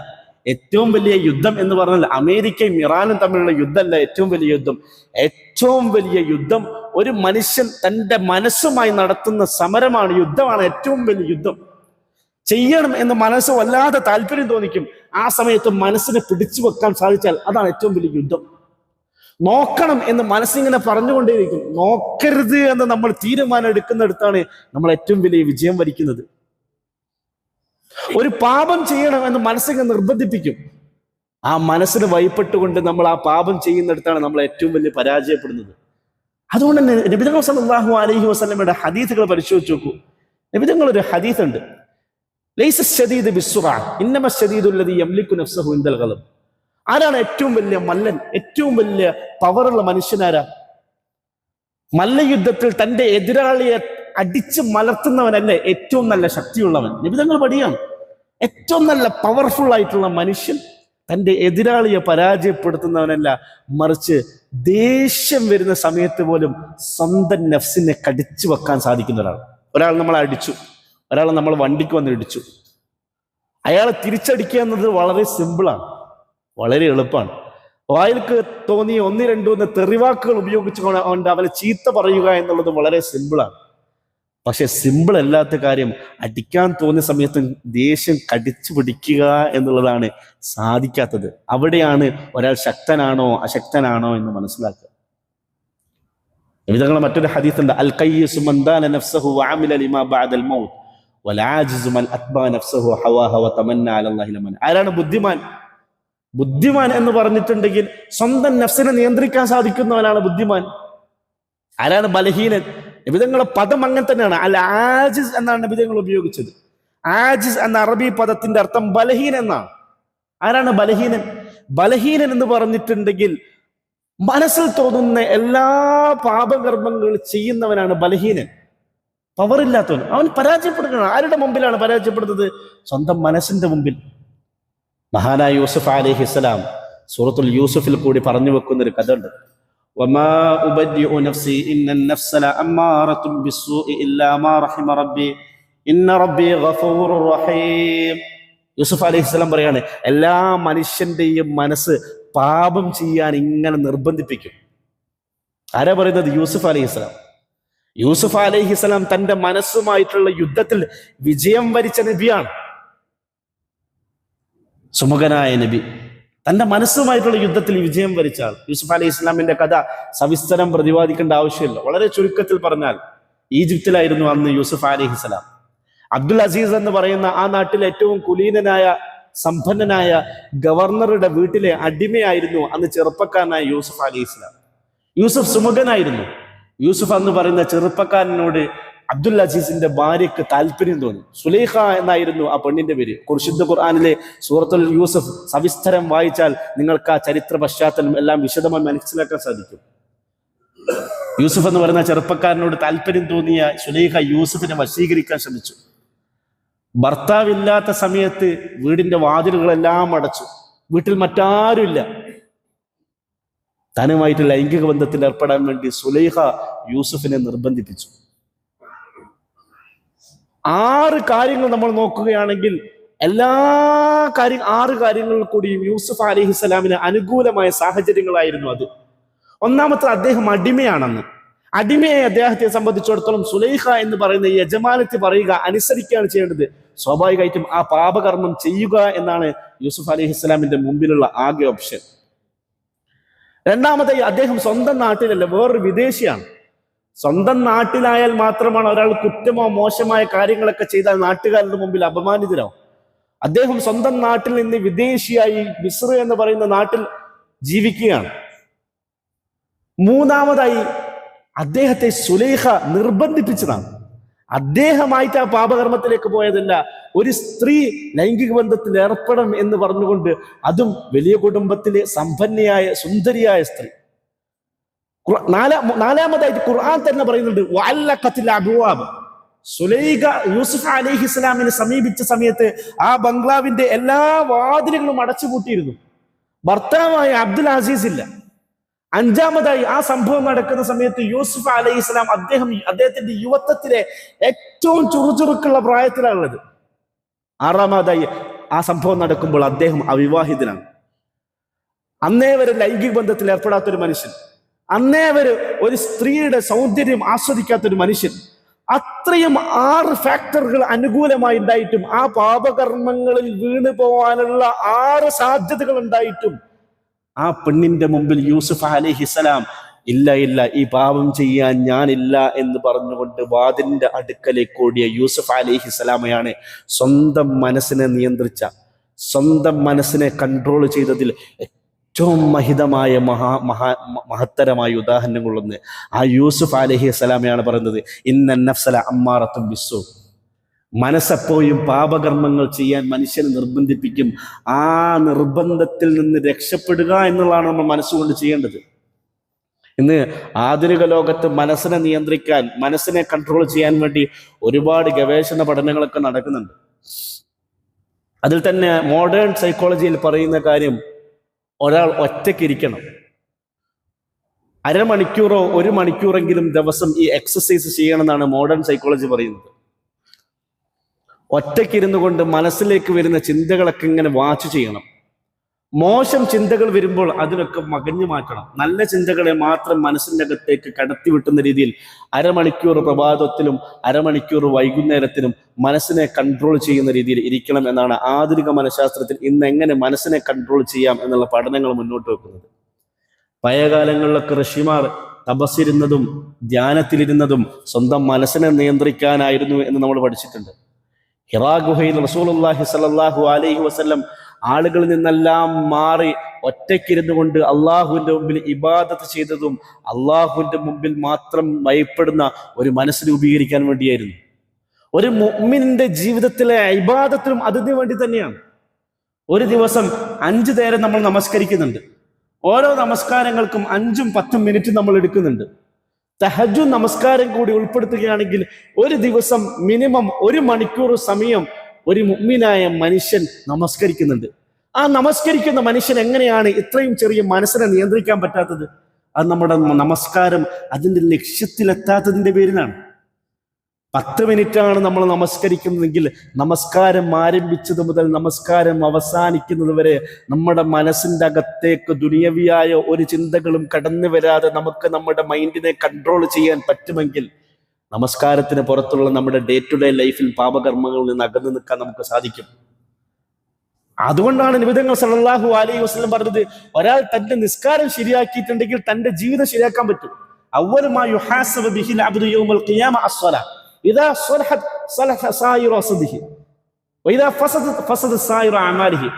ഏറ്റവും വലിയ യുദ്ധം എന്ന് പറഞ്ഞാൽ അമേരിക്കയും ഇറാനും തമ്മിലുള്ള യുദ്ധമല്ല. ഏറ്റവും വലിയ യുദ്ധം, ഏറ്റവും വലിയ യുദ്ധം ഒരു മനുഷ്യൻ തൻ്റെ മനസ്സുമായി നടത്തുന്ന സമരമാണ്, യുദ്ധമാണ് ഏറ്റവും വലിയ യുദ്ധം. ചെയ്യണം എന്ന് മനസ്സ് വല്ലാതെ താല്പര്യം തോന്നിക്കും. ആ സമയത്ത് മനസ്സിനെ പിടിച്ചു വെക്കാൻ സാധിച്ചാൽ അതാണ് ഏറ്റവും വലിയ യുദ്ധം. നോക്കണം എന്ന് മനസ്സിങ്ങനെ പറഞ്ഞുകൊണ്ടേയിരിക്കും. നോക്കരുത് എന്ന് നമ്മൾ തീരുമാനം എടുക്കുന്നിടത്താണ് നമ്മൾ ഏറ്റവും വലിയ വിജയം വരിക്കുന്നത്. ഒരു പാപം ചെയ്യണം എന്ന് മനസ്സിനെ നിർബന്ധിപ്പിക്കും. ആ മനസ്സിന് വഴിപ്പെട്ടുകൊണ്ട് നമ്മൾ ആ പാപം ചെയ്യുന്നിടത്താണ് നമ്മൾ ഏറ്റവും വലിയ പരാജയപ്പെടുന്നത്. അതുകൊണ്ട് തന്നെ നബി തങ്ങൾ സല്ലല്ലാഹു അലൈഹി വസല്ലമയുടെ ഹദീസുകൾ പരിശോധിച്ച് നോക്കൂ. നബി തങ്ങൾ ഒരു ഹദീസ് ഉണ്ട്, ലൈസ ശദീദ് ബിസ്സുറഅ ഇന്നമ ശദീദുൽ ലദീ യംലികു നഫ്സഹു ഇൻദൽ ഗളബ്. ആരാണ് ഏറ്റവും വലിയ മല്ലൻ, ഏറ്റവും വലിയ പവറുള്ള മനുഷ്യനാരാ? മല്ലയുദ്ധത്തിൽ തന്റെ എതിരാളിയെ അടിച്ച് മലർത്തുന്നവനല്ലേ ഏറ്റവും നല്ല ശക്തിയുള്ളവൻ? നബി തങ്ങൾ പഠിയാണ്, ഏറ്റവും നല്ല പവർഫുൾ ആയിട്ടുള്ള മനുഷ്യൻ തന്റെ എതിരാളിയെ പരാജയപ്പെടുത്തുന്നവനല്ല, മറിച്ച് ദേഷ്യം വരുന്ന സമയത്ത് പോലും സ്വന്തം നഫ്സിനെ കടിച്ചു വെക്കാൻ സാധിക്കുന്ന ഒരാൾ. ഒരാൾ നമ്മളെ അടിച്ചു, ഒരാൾ നമ്മൾ വണ്ടിക്ക് വന്ന് ഇടിച്ചു, അയാളെ തിരിച്ചടിക്കുക എന്നത് വളരെ സിമ്പിളാണ്, വളരെ എളുപ്പമാണ്. വായിൽക്ക് തോന്നിയ 1-2 തെറിവാക്കുകൾ ഉപയോഗിച്ചുകൊണ്ട് അവനെ ചീത്ത പറയുക എന്നുള്ളത് വളരെ സിമ്പിളാണ്. പക്ഷെ സിമ്പിൾ അല്ലാത്ത കാര്യം അടിക്കാൻ തോന്നിയ സമയത്ത് ദേഷ്യം കടിച്ചു പിടിക്കുക എന്നുള്ളതാണ് സാധിക്കാത്തത്. അവിടെയാണ് ഒരാൾ ശക്തനാണോ അശക്തനാണോ എന്ന് മനസ്സിലാക്കുക. വിധങ്ങളെ മറ്റൊരു ഹദീസ് ഉണ്ട്, അൽ ഖയ്യിസു മൻ ദാന നഫ്സഹു വഅമില ലിമാ ബഅദൽ മൗത്ത് വൽ ആജിസു മൻ അത്ബഅ നഫ്സഹു ഹവാഹ വതമന്ന അലല്ലാഹി ലമൻ. ആരാണ് ബുദ്ധിമാൻ? ബുദ്ധിമാൻ എന്ന് പറഞ്ഞിട്ടുണ്ടെങ്കിൽ സ്വന്തം നഫ്സിനെ നിയന്ത്രിക്കാൻ സാധിക്കുന്നവനാണ് ബുദ്ധിമാൻ. ആരാണ് ബലഹീനൻ? നബിതങ്ങളുടെ പദം അങ്ങനെ തന്നെയാണ്, അൽ ആജിസ് എന്നാണ് നബിതങ്ങൾ ഉപയോഗിച്ചത്. ആജിസ് എന്ന അറബി പദത്തിന്റെ അർത്ഥം ബലഹീൻ എന്നാണ്. ആരാണ് ബലഹീനൻ? ബലഹീനൻ എന്ന് പറഞ്ഞിട്ടുണ്ടെങ്കിൽ മനസ്സിൽ തോന്നുന്ന എല്ലാ പാപകർമ്മങ്ങൾ ചെയ്യുന്നവനാണ് ബലഹീനൻ, പവറില്ലാത്തവൻ. അവൻ പരാജയപ്പെടുകയാണ്. ആരുടെ മുമ്പിലാണ് പരാജയപ്പെടുന്നത്? സ്വന്തം മനസ്സിന്റെ മുമ്പിൽ. മഹാനായ യൂസുഫ് അലൈഹിസ്സലാം സൂറത്തുൽ യൂസുഫിൽ കൂടി പറഞ്ഞു വെക്കുന്ന ഒരു കഥ ഉണ്ട്. വമാ ഉബദ്ദിഉ നഫ്സി ഇന്നൻ നഫ്സ ലഅമ്മാറത്തുൻ ബിസ്സൂഇ ഇല്ലാ മാ റഹിമ റബ്ബി ഇന്ന റബ്ബി ഗഫൂറുർ റഹീം. യൂസുഫ് അലൈഹിസ്സലാം പറയാണ്, എല്ലാ മനുഷ്യന്റെയും മനസ്സ് പാപം ചെയ്യാൻ ഇങ്ങനെ നിർബന്ധിപ്പിക്കും. ആരാ പറയുന്നത്? യൂസുഫ് അലൈഹിസ്സലാം. യൂസുഫ് അലൈഹിസ്സലാം തന്റെ മനസ്സുമായിട്ടുള്ള യുദ്ധത്തിൽ വിജയം വരിച്ച നബിയാണ്, സുമുഖനായ നബി. തന്റെ മനസ്സുമായിട്ടുള്ള യുദ്ധത്തിൽ വിജയം വരിച്ച ആൾ. യൂസുഫ് അലൈഹി ഇസ്ലാമിന്റെ കഥ സവിസ്തരം പ്രതിപാദിക്കേണ്ട ആവശ്യമില്ല. വളരെ ചുരുക്കത്തിൽ പറഞ്ഞാൽ, ഈജിപ്തിലായിരുന്നു അന്ന് യൂസുഫ് അലൈഹി സ്വലാം. അബ്ദുൽ അസീസ് എന്ന് പറയുന്ന ആ നാട്ടിലെ ഏറ്റവും കുലീനനായ സമ്പന്നനായ ഗവർണറുടെ വീട്ടിലെ അടിമയായിരുന്നു അന്ന് ചെറുപ്പക്കാരനായ യൂസുഫ് അലൈഹി സ്വലാം. യൂസുഫ് സുമുഖനായിരുന്നു. യൂസുഫ് എന്ന് പറയുന്ന ചെറുപ്പക്കാരനോട് അബ്ദുൽ അസീസിന്റെ ഭാര്യക്ക് താല്പര്യം തോന്നി. സുലൈഖ എന്നായിരുന്നു ആ പെണ്ണിന്റെ പേര്. പരിശുദ്ധ ഖുർആനിലെ സൂറത്തുൽ യൂസുഫ് സവിസ്തരം വായിച്ചാൽ നിങ്ങൾക്ക് ആ ചരിത്ര പശ്ചാത്തലം എല്ലാം വിശദമായി മനസ്സിലാക്കാൻ സാധിക്കും. യൂസുഫ് എന്ന് പറയുന്ന ചെറുപ്പക്കാരനോട് താല്പര്യം തോന്നിയ സുലൈഖ യൂസുഫിനെ വശീകരിക്കാൻ ശ്രമിച്ചു. ഭർത്താവില്ലാത്ത സമയത്ത് വീടിന്റെ വാതിലുകളെല്ലാം അടച്ചു. വീട്ടിൽ മറ്റാരുമില്ല. താനുമായിട്ട് ലൈംഗിക ബന്ധത്തിൽ ഏർപ്പെടാൻ വേണ്ടി സുലൈഖ യൂസുഫിനെ നിർബന്ധിപ്പിച്ചു. 6 കാര്യങ്ങൾ നമ്മൾ നോക്കുകയാണെങ്കിൽ എല്ലാ 6 കാര്യങ്ങളിൽ കൂടിയും യൂസുഫ് അലൈഹിസ്സലാമിന് അനുകൂലമായ സാഹചര്യങ്ങളായിരുന്നു അത്. ഒന്നാമത്തെ, അദ്ദേഹം അടിമയാണെന്ന്. അടിമയെ അദ്ദേഹത്തെ സംബന്ധിച്ചിടത്തോളം സുലൈഖ എന്ന് പറയുന്ന യജമാനത്തെ പറയുക, അനുസരിക്കുകയാണ് ചെയ്യേണ്ടത്. സ്വാഭാവികമായിട്ടും ആ പാപകർമ്മം ചെയ്യുക എന്നാണ് യൂസുഫ് അലൈഹിസ്സലാമിന്റെ മുമ്പിലുള്ള ആകെ ഓപ്ഷൻ. രണ്ടാമതായി, അദ്ദേഹം സ്വന്തം നാട്ടിലല്ല, വേറൊരു വിദേശിയാണ്. സ്വന്തം നാട്ടിലായാൽ മാത്രമാണ് ഒരാൾ കുറ്റമോ മോശമായ കാര്യങ്ങളൊക്കെ ചെയ്താൽ നാട്ടുകാരുടെ മുമ്പിൽ അപമാനിതരാവും. അദ്ദേഹം സ്വന്തം നാട്ടിൽ നിന്ന് വിദേശിയായി മിസ്ർ എന്ന് പറയുന്ന നാട്ടിൽ ജീവിക്കുകയാണ്. മൂന്നാമതായി, അദ്ദേഹത്തെ സുലൈഖ നിർബന്ധിപ്പിച്ചതാണ്. അദ്ദേഹമായിട്ട് ആ പാപകർമ്മത്തിലേക്ക് പോയതല്ല. ഒരു സ്ത്രീ ലൈംഗിക ബന്ധത്തിൽ ഏർപ്പെടണം എന്ന് പറഞ്ഞുകൊണ്ട്, അതും വലിയ കുടുംബത്തിലെ സമ്പന്നയായ സുന്ദരിയായ സ്ത്രീ. നാലാമതായിട്ട് ഖുർആൻ തന്നെ പറയുന്നുണ്ട്, വഅല്ലഖത്തിൽ അബ്വാബ്. സുലൈഖ യൂസുഫ് അലൈഹിസ്സലാമിനെ സമീപിച്ച സമയത്ത് ആ ബംഗ്ലാവിന്റെ എല്ലാ വാതിലുകളും അടച്ചുപൂട്ടിയിരുന്നു. ഭർത്താവായ അബ്ദുൽ അസീസ് ഇല്ല. അഞ്ചാമതായി, ആ സംഭവം നടക്കുന്ന സമയത്ത് യൂസുഫ് അലൈഹിസ്സലാം അദ്ദേഹത്തിന്റെ യുവത്വത്തിലെ ഏറ്റവും ചുറുചുറുക്കുള്ള പ്രായത്തിലാണുള്ളത്. ആറാമതായി, ആ സംഭവം നടക്കുമ്പോൾ അദ്ദേഹം അവിവാഹിതനാണ്. അന്നേ വരെ ലൈംഗിക ബന്ധത്തിൽ ഏർപ്പെടാത്തൊരു മനുഷ്യൻ, അന്നേ വരെ ഒരു സ്ത്രീയുടെ സൗന്ദര്യം ആസ്വദിക്കാത്തൊരു മനുഷ്യൻ. അത്രയും 6 ഫാക്ടറുകൾ അനുകൂലമായി ഉണ്ടായിട്ടും, ആ പാപകർമ്മങ്ങളിൽ വീണു പോവാനുള്ള 6 സാധ്യതകൾ ഉണ്ടായിട്ടും, ആ പെണ്ണിന്റെ മുമ്പിൽ യൂസുഫ് അലൈഹിസ്സലാം ഇല്ല, ഈ പാപം ചെയ്യാൻ ഞാനില്ല എന്ന് പറഞ്ഞുകൊണ്ട് വാതിലിന്റെ അടുക്കലേക്ക് ഓടിയ യൂസുഫ് അലൈഹിസ്സലാമയാണ് സ്വന്തം മനസ്സിനെ നിയന്ത്രിച്ച, സ്വന്തം മനസ്സിനെ കൺട്രോൾ ചെയ്തതിൽ ഏറ്റവും മഹിതമായ മഹത്തരമായ ഉദാഹരണങ്ങളൊന്ന് ആ യൂസുഫ് അലൈഹിസ്സലാമയാണ് പറയുന്നത്, ഇന്ന നഫ്സല അമ്മാറത്തും ബിസ്സൂ. മനസ്സെപ്പോഴും പാപകർമ്മങ്ങൾ ചെയ്യാൻ മനുഷ്യനെ നിർബന്ധിപ്പിക്കും. ആ നിർബന്ധത്തിൽ നിന്ന് രക്ഷപ്പെടുക എന്നുള്ളതാണ് നമ്മൾ മനസ്സുകൊണ്ട് ചെയ്യേണ്ടത്. ഇന്ന് ആധുനിക ലോകത്ത് മനസ്സിനെ നിയന്ത്രിക്കാൻ, മനസ്സിനെ കൺട്രോൾ ചെയ്യാൻ വേണ്ടി ഒരുപാട് ഗവേഷണ പഠനങ്ങളൊക്കെ നടക്കുന്നുണ്ട്. അതിൽ തന്നെ മോഡേൺ സൈക്കോളജിയിൽ പറയുന്ന കാര്യം, ഒരാൾ ഒറ്റയ്ക്കിരിക്കണം, അരമണിക്കൂറോ 1 മണിക്കൂറെങ്കിലും ദിവസം ഈ എക്സസൈസ് ചെയ്യണമെന്നാണ് മോഡേൺ സൈക്കോളജി പറയുന്നത്. ഒറ്റയ്ക്കിരുന്നു കൊണ്ട് മനസ്സിലേക്ക് വരുന്ന ചിന്തകളൊക്കെ ഇങ്ങനെ വാച്ച് ചെയ്യണം. മോശം ചിന്തകൾ വരുമ്പോൾ അതിനൊക്കെ മകഞ്ഞു മാറ്റണം. നല്ല ചിന്തകളെ മാത്രം മനസ്സിൻ്റെ അകത്തേക്ക് കടത്തി വിട്ടുന്ന രീതിയിൽ അരമണിക്കൂർ പ്രഭാതത്തിലും അരമണിക്കൂർ വൈകുന്നേരത്തിലും മനസ്സിനെ കൺട്രോൾ ചെയ്യുന്ന രീതിയിൽ ഇരിക്കണം എന്നാണ് ആധുനിക മനഃശാസ്ത്രത്തിൽ ഇന്ന് എങ്ങനെ മനസ്സിനെ കൺട്രോൾ ചെയ്യാം എന്നുള്ള പഠനങ്ങൾ മുന്നോട്ട് വെക്കുന്നത്. പഴയകാലങ്ങളിലൊക്കെ ഋഷിമാർ തപസ്സിരുന്നതും ധ്യാനത്തിലിരുന്നതും സ്വന്തം മനസ്സിനെ നിയന്ത്രിക്കാനായിരുന്നു എന്ന് നമ്മൾ പഠിച്ചിട്ടുണ്ട്. ഹിറാ ഗുഹയിൽ റസൂലുള്ളാഹി സ്വല്ലല്ലാഹു അലൈഹി വസല്ലം ആളുകളിൽ നിന്നെല്ലാം മാറി ഒറ്റയ്ക്കിരുന്നു കൊണ്ട് അള്ളാഹുവിൻ്റെ മുമ്പിൽ ഇബാദത്ത് ചെയ്തതും അള്ളാഹുവിൻ്റെ മുമ്പിൽ മാത്രം ഭയപ്പെടുന്ന ഒരു മനസ്സ് രൂപീകരിക്കാൻ വേണ്ടിയായിരുന്നു. ഒരു മുഅ്മിനിന്റെ ജീവിതത്തിലെ ഇബാദത്തിലും അതിനു വേണ്ടി തന്നെയാണ്. ഒരു ദിവസം 5 നേരം നമ്മൾ നമസ്കരിക്കുന്നുണ്ട്. ഓരോ നമസ്കാരങ്ങൾക്കും 5-10 മിനിറ്റ് നമ്മൾ എടുക്കുന്നുണ്ട്. തഹജ്ജുദ് നമസ്കാരം കൂടി ഉൾപ്പെടുത്തുകയാണെങ്കിൽ ഒരു ദിവസം മിനിമം 1 മണിക്കൂർ സമയം ഒരു മുഅ്മിനായ മനുഷ്യൻ നമസ്കരിക്കുന്നുണ്ട്. ആ നമസ്കരിക്കുന്ന മനുഷ്യൻ എങ്ങനെയാണ് ഇത്രയും ചെറിയ മനസ്സിനെ നിയന്ത്രിക്കാൻ പറ്റാത്തത്? അത് നമ്മുടെ നമസ്കാരം അതിൻ്റെ ലക്ഷ്യത്തിലെത്താത്തതിൻ്റെ പേരിലാണ്. 10 മിനിറ്റാണ് നമ്മൾ നമസ്കരിക്കുന്നതെങ്കിൽ നമസ്കാരം ആരംഭിച്ചത് മുതൽ നമസ്കാരം അവസാനിക്കുന്നത് വരെ നമ്മുടെ മനസ്സിൻ്റെ അകത്തേക്ക് ദുനിയവിയായ ഒരു ചിന്തകളും കടന്നു വരാതെ നമുക്ക് നമ്മുടെ മൈൻഡിനെ കൺട്രോൾ ചെയ്യാൻ പറ്റുമെങ്കിൽ നമസ്കാരത്തിന് പുറത്തുള്ള നമ്മുടെ ഡേ ടു ഡേ ലൈഫിൽ പാപകർമ്മങ്ങളിൽ നിന്ന് അകന്നു നിൽക്കാൻ നമുക്ക് സാധിക്കും. അതുകൊണ്ടാണ് നിബിധങ്ങൾ സല്ലല്ലാഹു അലൈഹി വസല്ലം പറഞ്ഞത്, ഒരാൾ തന്റെ നിസ്കാരം ശരിയാക്കിയിട്ടുണ്ടെങ്കിൽ തന്റെ ജീവിതം ശരിയാക്കാൻ പറ്റും. അവ്വലു മാ യുഹാസബു ബിഹിൽ അബ്ദു യൗമൽ ഖിയാമ അസ്സലാ ഇദാ സ്വലഹത് സ്വലഹ സായിറു അസ്ദിഹി വഇദാ ഫസദ സായിറു അമാലിഹി.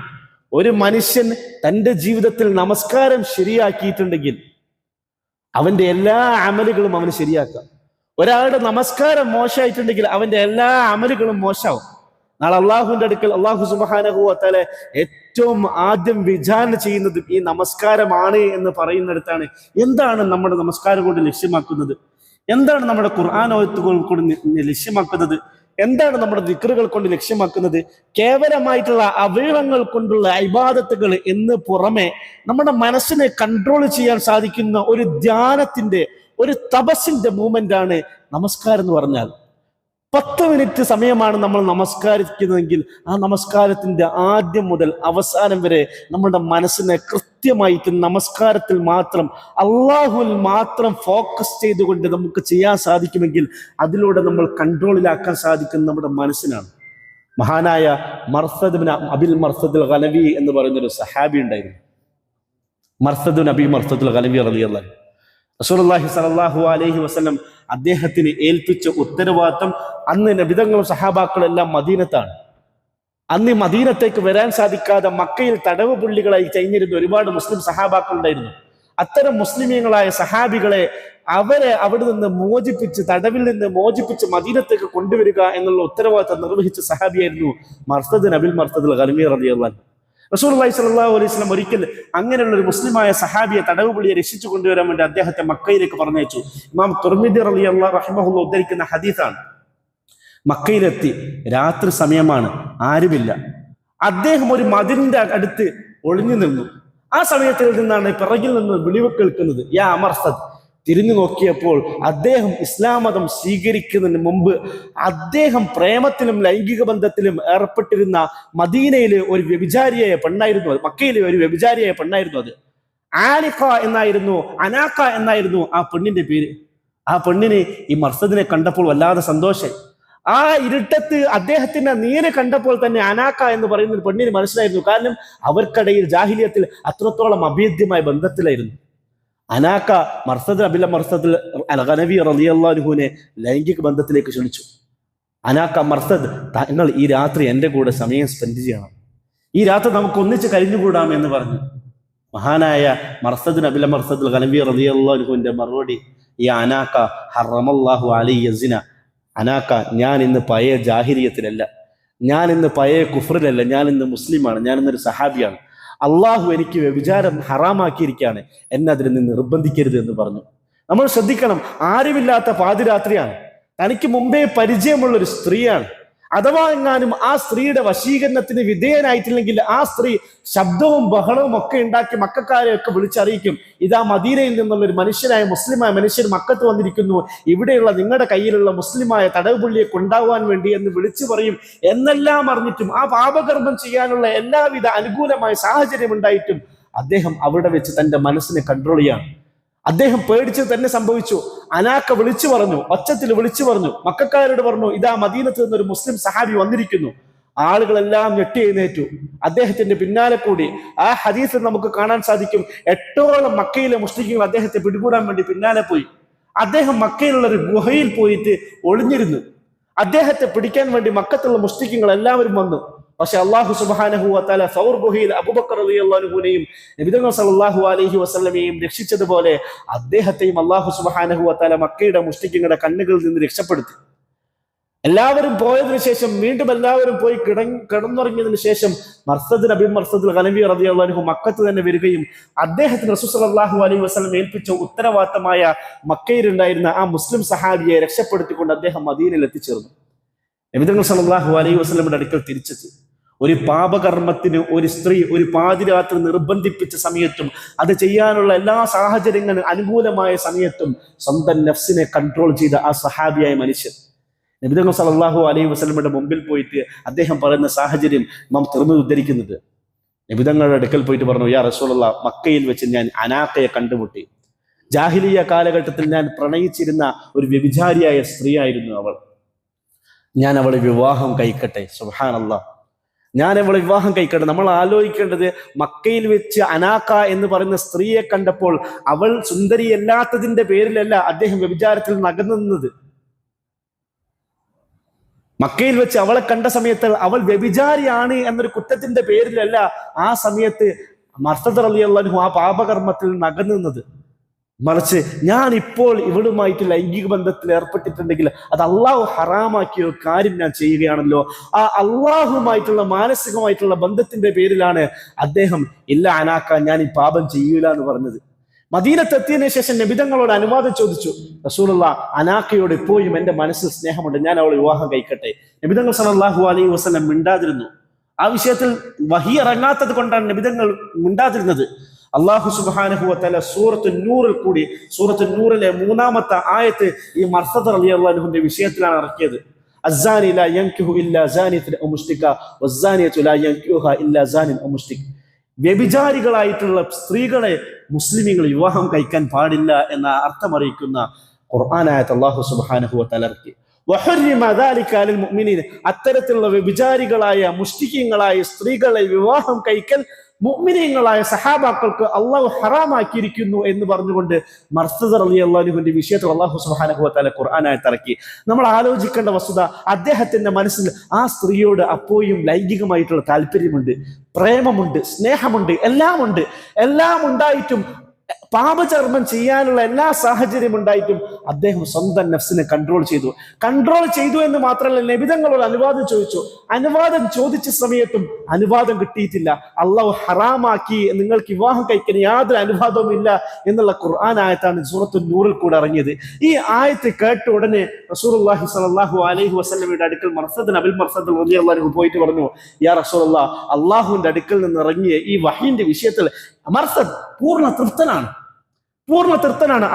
ഒരു മനുഷ്യൻ തന്റെ ജീവിതത്തിൽ നമസ്കാരം ശരിയാക്കിയിട്ടുണ്ടെങ്കിൽ അവന്റെ എല്ലാ അമലുകളും അവന് ശരിയാക്കാം. ഒരാളുടെ നമസ്കാരം മോശമായിട്ടുണ്ടെങ്കിൽ അവന്റെ എല്ലാ അമലുകളും മോശമാവും. നാളെ അള്ളാഹുവിന്റെ അടുക്കൽ അള്ളാഹു സുബ്ഹാനഹു വ തആല ഏറ്റവും ആദ്യം വിചാരണ ചെയ്യുന്നത് ഈ നമസ്കാരമാണ് എന്ന് പറയുന്നിടത്താണ്. എന്താണ് നമ്മുടെ നമസ്കാരം കൊണ്ട് ലക്ഷ്യമാക്കുന്നത്? എന്താണ് നമ്മുടെ ഖുർആൻ ഓത്തുകൾ കൊണ്ട് ലക്ഷ്യമാക്കുന്നത്? എന്താണ് നമ്മുടെ ദിക്റുകൾ കൊണ്ട് ലക്ഷ്യമാക്കുന്നത്? കേവലമായിട്ടുള്ള അവയവങ്ങൾ കൊണ്ടുള്ള ഇബാദത്തുകൾ എന്ന് പുറമെ നമ്മുടെ മനസ്സിനെ കൺട്രോൾ ചെയ്യാൻ സാധിക്കുന്ന ഒരു ധ്യാനത്തിന്റെ, ഒരു തപസ്സിന്റെ മൂവ്മെന്റ് ആണ് നമസ്കാരം എന്ന് പറഞ്ഞാൽ. 10 മിനിറ്റ് സമയമാണ് നമ്മൾ നമസ്കരിക്കുന്നതെങ്കിൽ ആ നമസ്കാരത്തിന്റെ ആദ്യം മുതൽ അവസാനം വരെ നമ്മുടെ മനസ്സിനെ കൃത്യമായിട്ട് നമസ്കാരത്തിൽ മാത്രം, അള്ളാഹുവിൽ മാത്രം ഫോക്കസ് ചെയ്തുകൊണ്ട് നമുക്ക് ചെയ്യാൻ സാധിക്കുമെങ്കിൽ അതിലൂടെ നമ്മൾ കൺട്രോളിലാക്കാൻ സാധിക്കുന്ന നമ്മുടെ മനസ്സിനാണ്. മഹാനായ മർസദ് ബിൻ അബിൽ മർസദുൽ ഗനവി എന്ന് പറയുന്നൊരു സഹാബി ഉണ്ടായിരുന്നു. മർസദ് ബിൻ അബി മർസദുൽ ഗനവി റളിയല്ലാഹു അൻഹു. റസൂലുള്ളാഹി സ്വല്ലല്ലാഹു അലൈഹി വസല്ലം അദ്ദേഹത്തിന് ഏൽപ്പിച്ച ഉത്തരവാദിത്തം, അന്ന് നബിതങ്ങളും സഹാബാക്കളെല്ലാം മദീനത്താണ്. അന്ന് മദീനത്തേക്ക് വരാൻ സാധിക്കാതെ മക്കയിൽ തടവ് പുള്ളികളായി കഴിഞ്ഞിരുന്ന ഒരുപാട് മുസ്ലിം സഹാബാക്കൾ ഉണ്ടായിരുന്നു. അത്തരം മുസ്ലിമീങ്ങളായ സഹാബികളെ അവരെ അവിടെ നിന്ന് മോചിപ്പിച്ച്, തടവിൽ നിന്ന് മോചിപ്പിച്ച് മദീനത്തേക്ക് കൊണ്ടുവരിക എന്നുള്ള ഉത്തരവാദിത്തം നിർവഹിച്ച സഹാബിയായിരുന്നു മർസദ് ബിൻ അബിൽ മർസദുൽ ഗനവി റളിയല്ലാഹു അൻഹു. റസൂലുള്ളാഹി സ്വല്ലല്ലാഹു അലൈഹി വസല്ലം ഒരിക്കൽ അങ്ങനെയുള്ള ഒരു മുസ്ലിമായ സഹാബിയെ, തടവ് പുള്ളിയെ രക്ഷിച്ചു കൊണ്ടുവരാൻ വേണ്ടി അദ്ദേഹത്തെ മക്കയിലേക്ക് പറഞ്ഞയച്ചു. ഇമാം തുർമിദി റളിയല്ലാഹു റഹിമഹുല്ലാഹ് ഉദ്ധരിക്കുന്ന ഹദീസാണ്. മക്കയിലെത്തി, രാത്രി സമയമാണ്, ആരുമില്ല. അദ്ദേഹം ഒരു മതിലിന്റെ അടുത്ത് ഒളിഞ്ഞു നിന്നു. ആ സമയത്തിൽ നിന്നാണ് പിറകിൽ നിന്ന് വിളിവ് കേൾക്കുന്നത്, യാ മർസദ്. തിരിഞ്ഞു നോക്കിയപ്പോൾ അദ്ദേഹം ഇസ്ലാം മതം സ്വീകരിക്കുന്നതിന് മുമ്പ് അദ്ദേഹം പ്രേമത്തിലും ലൈംഗിക ബന്ധത്തിലും ഏർപ്പെട്ടിരുന്ന മദീനയിലെ ഒരു വ്യഭിചാരിയായ പെണ്ണായിരുന്നു അത്. മക്കയിലെ ഒരു വ്യഭിചാരിയായ പെണ്ണായിരുന്നു അത്. ആലിഖ എന്നായിരുന്നു, അനാക്ക എന്നായിരുന്നു ആ പെണ്ണിന്റെ പേര്. ആ പെണ്ണിന് ഈ മർസദിനെ കണ്ടപ്പോൾ വല്ലാതെ സന്തോഷം. ആ ഇരുട്ടത്ത് അദ്ദേഹത്തിന്റെ നീര് കണ്ടപ്പോൾ തന്നെ അനാക്ക എന്ന് പറയുന്ന ഒരു പെണ്ണിന് മനസ്സിലായിരുന്നു. കാരണം അവർക്കിടയിൽ ജാഹിലിയത്തിൽ അത്രത്തോളം അഭേദ്യമായ ബന്ധത്തിലായിരുന്നു. അനാക്ക മർസദ് അബിൽ മർസദ് അൽ ഗനവി റളിയല്ലാഹു അൻഹുവിനെ ലൈംഗിക ബന്ധത്തിലേക്ക് ക്ഷണിച്ചു. അനാക്ക, മർസദ്, താങ്കൾ ഈ രാത്രി എൻ്റെ കൂടെ സമയം സ്പെൻഡ് ചെയ്യണം, ഈ രാത്രി നമുക്ക് ഒന്നിച്ച് കഴിഞ്ഞുകൂടാം എന്ന് പറഞ്ഞു. മഹാനായ മർസദ് നബില മർസദുൽ ഖനവി റളിയല്ലാഹു അൻഹുവിന്റെ മറുപടി, ഈ അനാക്ക ഹറമല്ലാഹു അലൈഹി സിന, അനാക്ക ഞാൻ ഇന്ന് പഴയ ജാഹിലിയത്തിലല്ല, ഞാൻ ഇന്ന് പഴയ കുഫറിലല്ല, ഞാൻ ഇന്ന് മുസ്ലിമാണ്, ഞാൻ ഇന്നൊരു സഹാബിയാണ്. അള്ളാഹു എനിക്ക് വ്യഭിചാരം ഹറാമാക്കിയിരിക്കുകയാണ്, എന്നെ അതിൽ നിന്ന് നിർബന്ധിക്കരുത് എന്ന് പറഞ്ഞു. നമ്മൾ ശ്രദ്ധിക്കണം, ആരുമില്ലാത്ത പാതിരാത്രിയാണ്, തനിക്ക് മുമ്പേ പരിചയമുള്ള ഒരു സ്ത്രീയാണ്. അഥവാ എങ്ങാനും ആ സ്ത്രീയുടെ വശീകരണത്തിന് വിധേയനായിട്ടില്ലെങ്കിൽ ആ സ്ത്രീ ശബ്ദവും ബഹളവും ഒക്കെ ഉണ്ടാക്കി മക്കാരെ ഒക്കെ വിളിച്ചറിയിക്കും, ഇതാ മദീനയിൽ നിന്നുള്ള ഒരു മനുഷ്യനായ മുസ്ലിമായ മനുഷ്യൻ മക്കത്ത് വന്നിരിക്കുന്നു, ഇവിടെയുള്ള നിങ്ങളുടെ കയ്യിലുള്ള മുസ്ലിമായ തടവുപുള്ളിയെ കൊണ്ടാവാൻ വേണ്ടി എന്ന് വിളിച്ചു പറയും. എന്നെല്ലാം അറിഞ്ഞിട്ടും ആ പാപകർമ്മം ചെയ്യാനുള്ള എല്ലാവിധ അനുകൂലമായ സാഹചര്യം ഉണ്ടായിട്ടും അദ്ദേഹം അവിടെ വെച്ച് തന്റെ മനസ്സിനെ കൺട്രോൾ ചെയ്യാണ്. അദ്ദേഹം പേടിച്ച് തന്നെ സംഭവിച്ചു. അനാക്ക വിളിച്ചു പറഞ്ഞു, ഒച്ചത്തിൽ വിളിച്ചു പറഞ്ഞു, മക്കാരോട് പറഞ്ഞു, ഇതാ മദീനത്ത് നിന്നൊരു മുസ്ലിം സഹാബി വന്നിരിക്കുന്നു. ആളുകളെല്ലാം ഞെട്ടി എഴുന്നേറ്റു. അദ്ദേഹത്തിന്റെ പിന്നാലെ കൂടി ആ ഹദീസിൽ നമുക്ക് കാണാൻ സാധിക്കും, 8ഓളം മക്കയിലെ മുസ്ലിങ്ങൾ അദ്ദേഹത്തെ പിടികൂടാൻ വേണ്ടി പിന്നാലെ പോയി. അദ്ദേഹം മക്കയിലുള്ള ഒരു ഗുഹയിൽ പോയിട്ട് ഒളിഞ്ഞിരുന്നു. അദ്ദേഹത്തെ പിടിക്കാൻ വേണ്ടി മക്കത്തുള്ള മുസ്ലിങ്ങൾ എല്ലാവരും വന്നു. പക്ഷെ അള്ളാഹു സുബ്ഹാനഹു വ തആല സൗർ ഗുഹയിൽ അബൂബക്കർ റളിയല്ലാഹു അൻഹുവിനെയും നബി സല്ലല്ലാഹു അലൈഹി വസല്ലമയെയും രക്ഷിച്ചതുപോലെ അദ്ദേഹത്തെയും അള്ളാഹു സുബ്ഹാനഹു വ തആല മക്കയുടെ മുസ്ലിങ്ങളുടെ കണ്ണുകളിൽ നിന്ന് രക്ഷപ്പെടുത്തി. എല്ലാവരും പോയതിനു ശേഷം വീണ്ടും എല്ലാവരും പോയി കിടന്നുറങ്ങിയതിനു ശേഷം മർസദുൽ ഖനവി റളിയല്ലാഹു അൻഹു മക്കത്ത് തന്നെ വരികയും അദ്ദേഹത്തിന് റസൂൽ സല്ലല്ലാഹു അലൈഹി വസല്ലം ഏൽപ്പിച്ച ഉത്തരവാദിത്തമായ മക്കയിലുണ്ടായിരുന്ന ആ മുസ്ലിം സഹാബിയെ രക്ഷപ്പെടുത്തിക്കൊണ്ട് അദ്ദേഹം മദീനയിൽ എത്തിച്ചേർന്നു. നബി സല്ലല്ലാഹു അലൈഹി വസല്ലമയുടെ അടുക്കൽ തിരിച്ചെത്തി. ഒരു പാപകർമ്മത്തിന് ഒരു സ്ത്രീ ഒരു പാതിരാത്രി നിർബന്ധിപ്പിച്ച സമയത്തും അത് ചെയ്യാനുള്ള എല്ലാ സാഹചര്യങ്ങളും അനുകൂലമായ സമയത്തും സ്വന്തം നഫ്സിനെ കൺട്രോൾ ചെയ്ത ആ സഹാബിയായ മനുഷ്യൻ നബി സല്ലല്ലാഹു അലൈഹി വസല്ലമയുടെ മുമ്പിൽ പോയിട്ട് അദ്ദേഹം പറയുന്ന സാഹചര്യം നാം തുറന്നു ഉദ്ധരിക്കുന്നത്. നബി തങ്ങളുടെ അടുക്കൽ പോയിട്ട് പറഞ്ഞു, യാ റസൂലുള്ളാഹ്, മക്കയിൽ വെച്ച് ഞാൻ അനാക്കയെ കണ്ടുമുട്ടി. ജാഹിലിയ കാലഘട്ടത്തിൽ ഞാൻ പ്രണയിച്ചിരുന്ന ഒരു വ്യഭിചാരിയായ സ്ത്രീയായിരുന്നു അവൾ. ഞാൻ അവളെ വിവാഹം കഴിക്കട്ടെ? സുബ്ഹാനല്ലാഹ്, ഞാൻ അവളെ വിവാഹം കഴിക്കട്ടെ. നമ്മൾ ആലോചിക്കേണ്ടത്, മക്കയിൽ വെച്ച് അനാക്ക എന്ന് പറയുന്ന സ്ത്രീയെ കണ്ടപ്പോൾ അവൾ സുന്ദരിയല്ലാത്തതിന്റെ പേരിലല്ല അദ്ദേഹം വ്യഭിചാരത്തിൽ നകന്നത്. മക്കയിൽ വെച്ച് അവളെ കണ്ട സമയത്ത് അവൾ വ്യഭിചാരിയാണ് എന്നൊരു കുറ്റത്തിന്റെ പേരിലല്ല ആ സമയത്ത് മർസദ് റളിയല്ലാഹു അൻഹു ആ പാപകർമ്മത്തിൽ നകന്നത്. മറിച്ച് ഞാൻ ഇപ്പോൾ ഇവളുമായിട്ട് ലൈംഗിക ബന്ധത്തിൽ ഏർപ്പെട്ടിട്ടുണ്ടെങ്കിൽ അത് അള്ളാഹു ഹറാമാക്കിയ ഒരു കാര്യം ഞാൻ ചെയ്യുകയാണല്ലോ. ആ അള്ളാഹുമായിട്ടുള്ള മാനസികമായിട്ടുള്ള ബന്ധത്തിന്റെ പേരിലാണ് അദ്ദേഹം ഇല്ല അനാക്ക, ഞാൻ ഈ പാപം ചെയ്യൂല എന്ന് പറഞ്ഞത്. മദീനത്തെത്തിയതിനു ശേഷം നബിതങ്ങളോട് അനുവാദം ചോദിച്ചു, റസൂലുള്ളാഹ്, അനാക്കയോട് ഇപ്പോഴും എന്റെ മനസ്സിൽ സ്നേഹമുണ്ട്, ഞാൻ അവളെ വിവാഹം കഴിക്കട്ടെ? നബിതങ്ങൾ സല്ലല്ലാഹു അലൈഹി വസല്ലം മിണ്ടാതിരുന്നു. ആ വിഷയത്തിൽ വഹി ഇറങ്ങാത്തത് കൊണ്ടാണ് നബിതങ്ങൾ മിണ്ടാതിരുന്നത്. അല്ലാഹു സുബ്ഹാനഹു വ തആല സൂറത്തുൻ നൂറിൽ കൂടി, സൂറത്തുൻ നൂറിലെ 3-ാമത്തെ ആയത്ത് ഈ മർസദ് റളിയല്ലാഹു അൻഹുവിന്റെ വിഷയത്തിലാണ് ഇറക്കിയത്. അസ്സാനി ലാ യൻകിഹു ഇല്ലാ സാനിയത്തുൻ ഔ മുശ്രിക വസ്സാനിയതു ലാ യൻകിഹുഹാ ഇല്ലാ സാനിൻ ഔ മുശ്രിക്. വ്യഭിചാരികളായിട്ടുള്ള സ്ത്രീകളെ മുസ്ലിമീങ്ങൾ വിവാഹം കഴിക്കാൻ പാടില്ല എന്ന അർത്ഥമറിയിക്കുന്ന ഖുർആനായത്ത് അല്ലാഹു സുബ്ഹാനഹു വ തആല ഇറക്കി. വഹർരിമ ദാലിക അലൽ മുഅ്മിനീൻ, അത്തരത്തിലുള്ള വ്യഭിചാരികളായ മുശ്രിക്കീങ്ങളായ സ്ത്രീകളെ വിവാഹം കഴിക്കൽ മുഅ്മിനീങ്ങളായ സഹാബാക്കൾക്ക് അള്ളാഹു ഹറാമാക്കിയിരിക്കുന്നു എന്ന് പറഞ്ഞുകൊണ്ട് മർസദ് റളിയല്ലാഹു അൻഹുവിന്റെ വിഷയത്തിൽ അല്ലാഹു സുബ്ഹാനഹു വ തആല ഖുർആനായത്ത് ഇറക്കി. നമ്മൾ ആലോചിക്കേണ്ട വസ്തുത, അദ്ദേഹത്തിന്റെ മനസ്സിൽ ആ സ്ത്രീയോട് അപ്പോഴും ലൈംഗികമായിട്ടുള്ള താല്പര്യമുണ്ട്, പ്രേമമുണ്ട്, സ്നേഹമുണ്ട്, എല്ലാം ഉണ്ടായിട്ടും പാപചർമ്മം ചെയ്യാനുള്ള എല്ലാ സാഹചര്യം ഉണ്ടായിട്ടും അദ്ദേഹം സ്വന്തം നഫ്സിനെ കൺട്രോൾ ചെയ്തു എന്ന് മാത്രമല്ല, നബിതങ്ങളോട് അനുവാദം ചോദിച്ചു. അനുവാദം ചോദിച്ച സമയത്തും അനുവാദം കിട്ടിയിട്ടില്ല. അള്ളാഹു ഹറാമാക്കി, നിങ്ങൾക്ക് വിവാഹം കഴിക്കാൻ യാതൊരു അനുവാദവും ഇല്ല എന്നുള്ള ഖുർആൻ ആയത്താണ് സൂറത്തുൻ നൂറിൽ കൂടെ ഇറങ്ങിയത്. ഈ ആയത്ത് കേട്ട ഉടനെ റസൂലുള്ളാഹി സ്വല്ലല്ലാഹു അലൈഹി വസല്ലമയുടെ അടുക്കൽ മർസദ് റളിയല്ലാഹു അൻഹു പോയിട്ട് പറഞ്ഞു, യാ റസൂലല്ലാഹ്, അള്ളാഹുവിന്റെ അടുക്കൽ നിന്ന് ഇറങ്ങിയ ഈ വഹീന്റെ വിഷയത്തിൽ മർസദ് പൂർണ്ണ തൃപ്തനാണ്.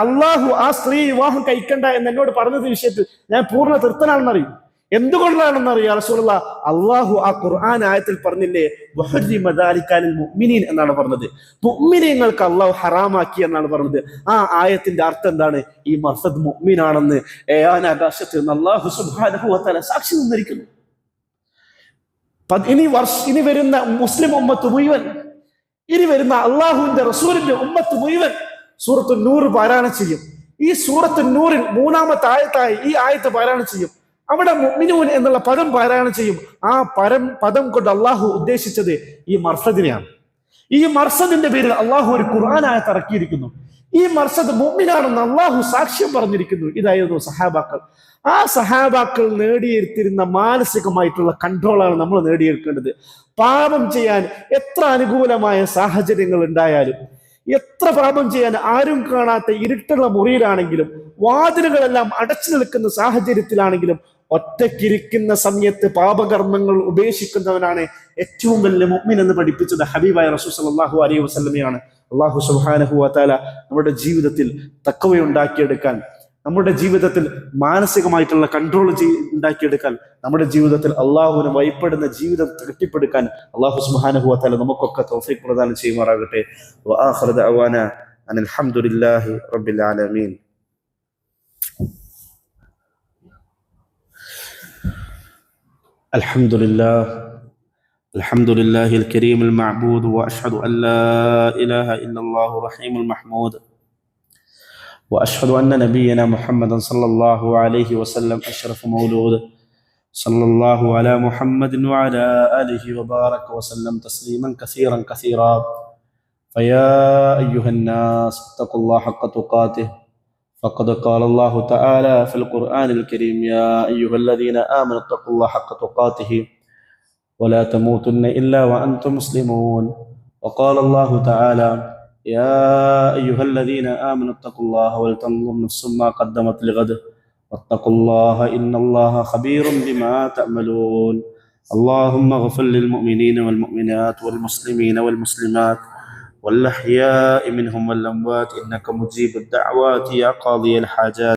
അള്ളാഹു ആ സ്ത്രീ വിവാഹം കഴിക്കണ്ട എന്ന് എന്നോട് പറഞ്ഞത് വിഷയത്തിൽ ഞാൻ പൂർണ്ണ തൃപ്തനാണെന്നറിയും. എന്തുകൊണ്ടാണെന്നറിയാം റസൂലുള്ളാഹ്, അള്ളാഹു ആ ഖുർആൻ ആയത്തിൽ പറഞ്ഞില്ലേ, വഹർരിമ ദാലിക അലൽ മുഅ്മിനീൻ എന്നാണ് പറഞ്ഞത്. മുഅ്മിനീങ്ങൾക്ക് അള്ളാഹു ഹറാമാക്കി എന്നാണ് പറഞ്ഞത്. ആ ആയത്തിന്റെ അർത്ഥം എന്താണ്? ഈ മർസദ് മുഅ്മിനാണെന്ന് ആകാശത്ത് നിന്ന് അള്ളാഹു സുബ്ഹാനഹു വ തആല സാക്ഷി നിന്നിരിക്കുന്നു. ഇനി വരുന്ന മുസ്ലിം ഉമ്മത്ത് മുഴുവൻ, ഇനി വരുന്ന അള്ളാഹുവിന്റെ റസൂലിന്റെ ഉമ്മത്ത് മുഴുവൻ സൂറത്തുൻ നൂർ പാരായണം ചെയ്യും. ഈ സൂറത്തുൻ നൂറിൽ 3-ാമത്തെ ആയത്തായി ഈ ആയത്ത് പാരായണം ചെയ്യും. അവിടെ മുഅ്മിനൂൻ എന്നുള്ള പദം പാരായണം ചെയ്യും. ആ പദം കൊണ്ട് അള്ളാഹു ഉദ്ദേശിച്ചത് ഈ മർസദിനെയാണ്. ഈ മർസദിന്റെ പേരിൽ അള്ളാഹു ഒരു ഖുർആനായത്ത് ഇറക്കിയിരിക്കുന്നു. ഈ മർസദ് മുഅ്മിനാണെന്ന് അള്ളാഹു സാക്ഷ്യം പറഞ്ഞിരിക്കുന്നു. ഇതായിരുന്നു സഹാബാക്കൾ. ആ സഹാബാക്കൾ നേടിയെടുത്തിരുന്ന മാനസികമായിട്ടുള്ള കൺട്രോളാണ് നമ്മൾ നേടിയെടുക്കേണ്ടത്. പാപം ചെയ്യാൻ എത്ര അനുകൂലമായ സാഹചര്യങ്ങൾ ഉണ്ടായാലും, എത്ര പാപം ചെയ്യാൻ ആരും കാണാത്ത ഇരുട്ടുള്ള മുറിയിലാണെങ്കിലും, വാതിലുകളെല്ലാം അടച്ചു നിൽക്കുന്ന സാഹചര്യത്തിലാണെങ്കിലും, ഒറ്റയ്ക്കിരിക്കുന്ന സമയത്ത് പാപകർമ്മങ്ങൾ ഉപേക്ഷിക്കുന്നവനാണ് ഏറ്റവും വലിയ മുഅ്മിൻ എന്ന് പഠിപ്പിച്ചത് ഹബീബായ റസൂൽ സല്ലല്ലാഹു അലൈഹി വസല്ലമയാണ്. അല്ലാഹു സുബ്ഹാനഹു വ തആല നമ്മുടെ ജീവിതത്തിൽ തഖ്വ ഉണ്ടാക്കിയെടുക്കാൻ, നമ്മുടെ ജീവിതത്തിൽ മാനസികമായിട്ടുള്ള കൺട്രോൾ ഉണ്ടാക്കിയെടുക്കാൻ, നമ്മുടെ ജീവിതത്തിൽ അള്ളാഹുവിന് ഭയപ്പെടുന്ന ജീവിതം കെട്ടിപ്പടുക്കാൻ അല്ലാഹു സുബ്ഹാനഹു വ തആല നമുക്കൊക്കെ തൗഫീഖ് പ്രദാനം ചെയ്യുമാറാകട്ടെ. വആഖിറു ദഅവാനാ അനിൽ ഹംദുലില്ലാഹി റബ്ബിൽ ആലമീൻ. الحمد لله الكريم المعبود وأشهد أن لا إله إلا الله الرحيم المحمود وأشهد أن نبينا محمدا صلى الله عليه وسلم أشرف مولود صلى الله على محمد وعلى آله وبارك وسلم تسليما كثيرا كثيرا. فيا أيها الناس اتقوا الله حق تقاته فقد قال الله تعالى في القرآن الكريم يا أيها الذين آمنوا اتقوا الله حق تقاته ولا تموتن إلا وأنتم مسلمون. وقال الله تعالى يا أيها الذين آمنوا اتقوا الله ولتنظر نفس ما قدمت لغد واتقوا الله إن الله خبير بما تعملون. اللهم اغفر للمؤمنين والمؤمنات والمسلمين والمسلمات والأحياء منهم والأموات إنك مجيب الدعوات يا قاضي الحاجات.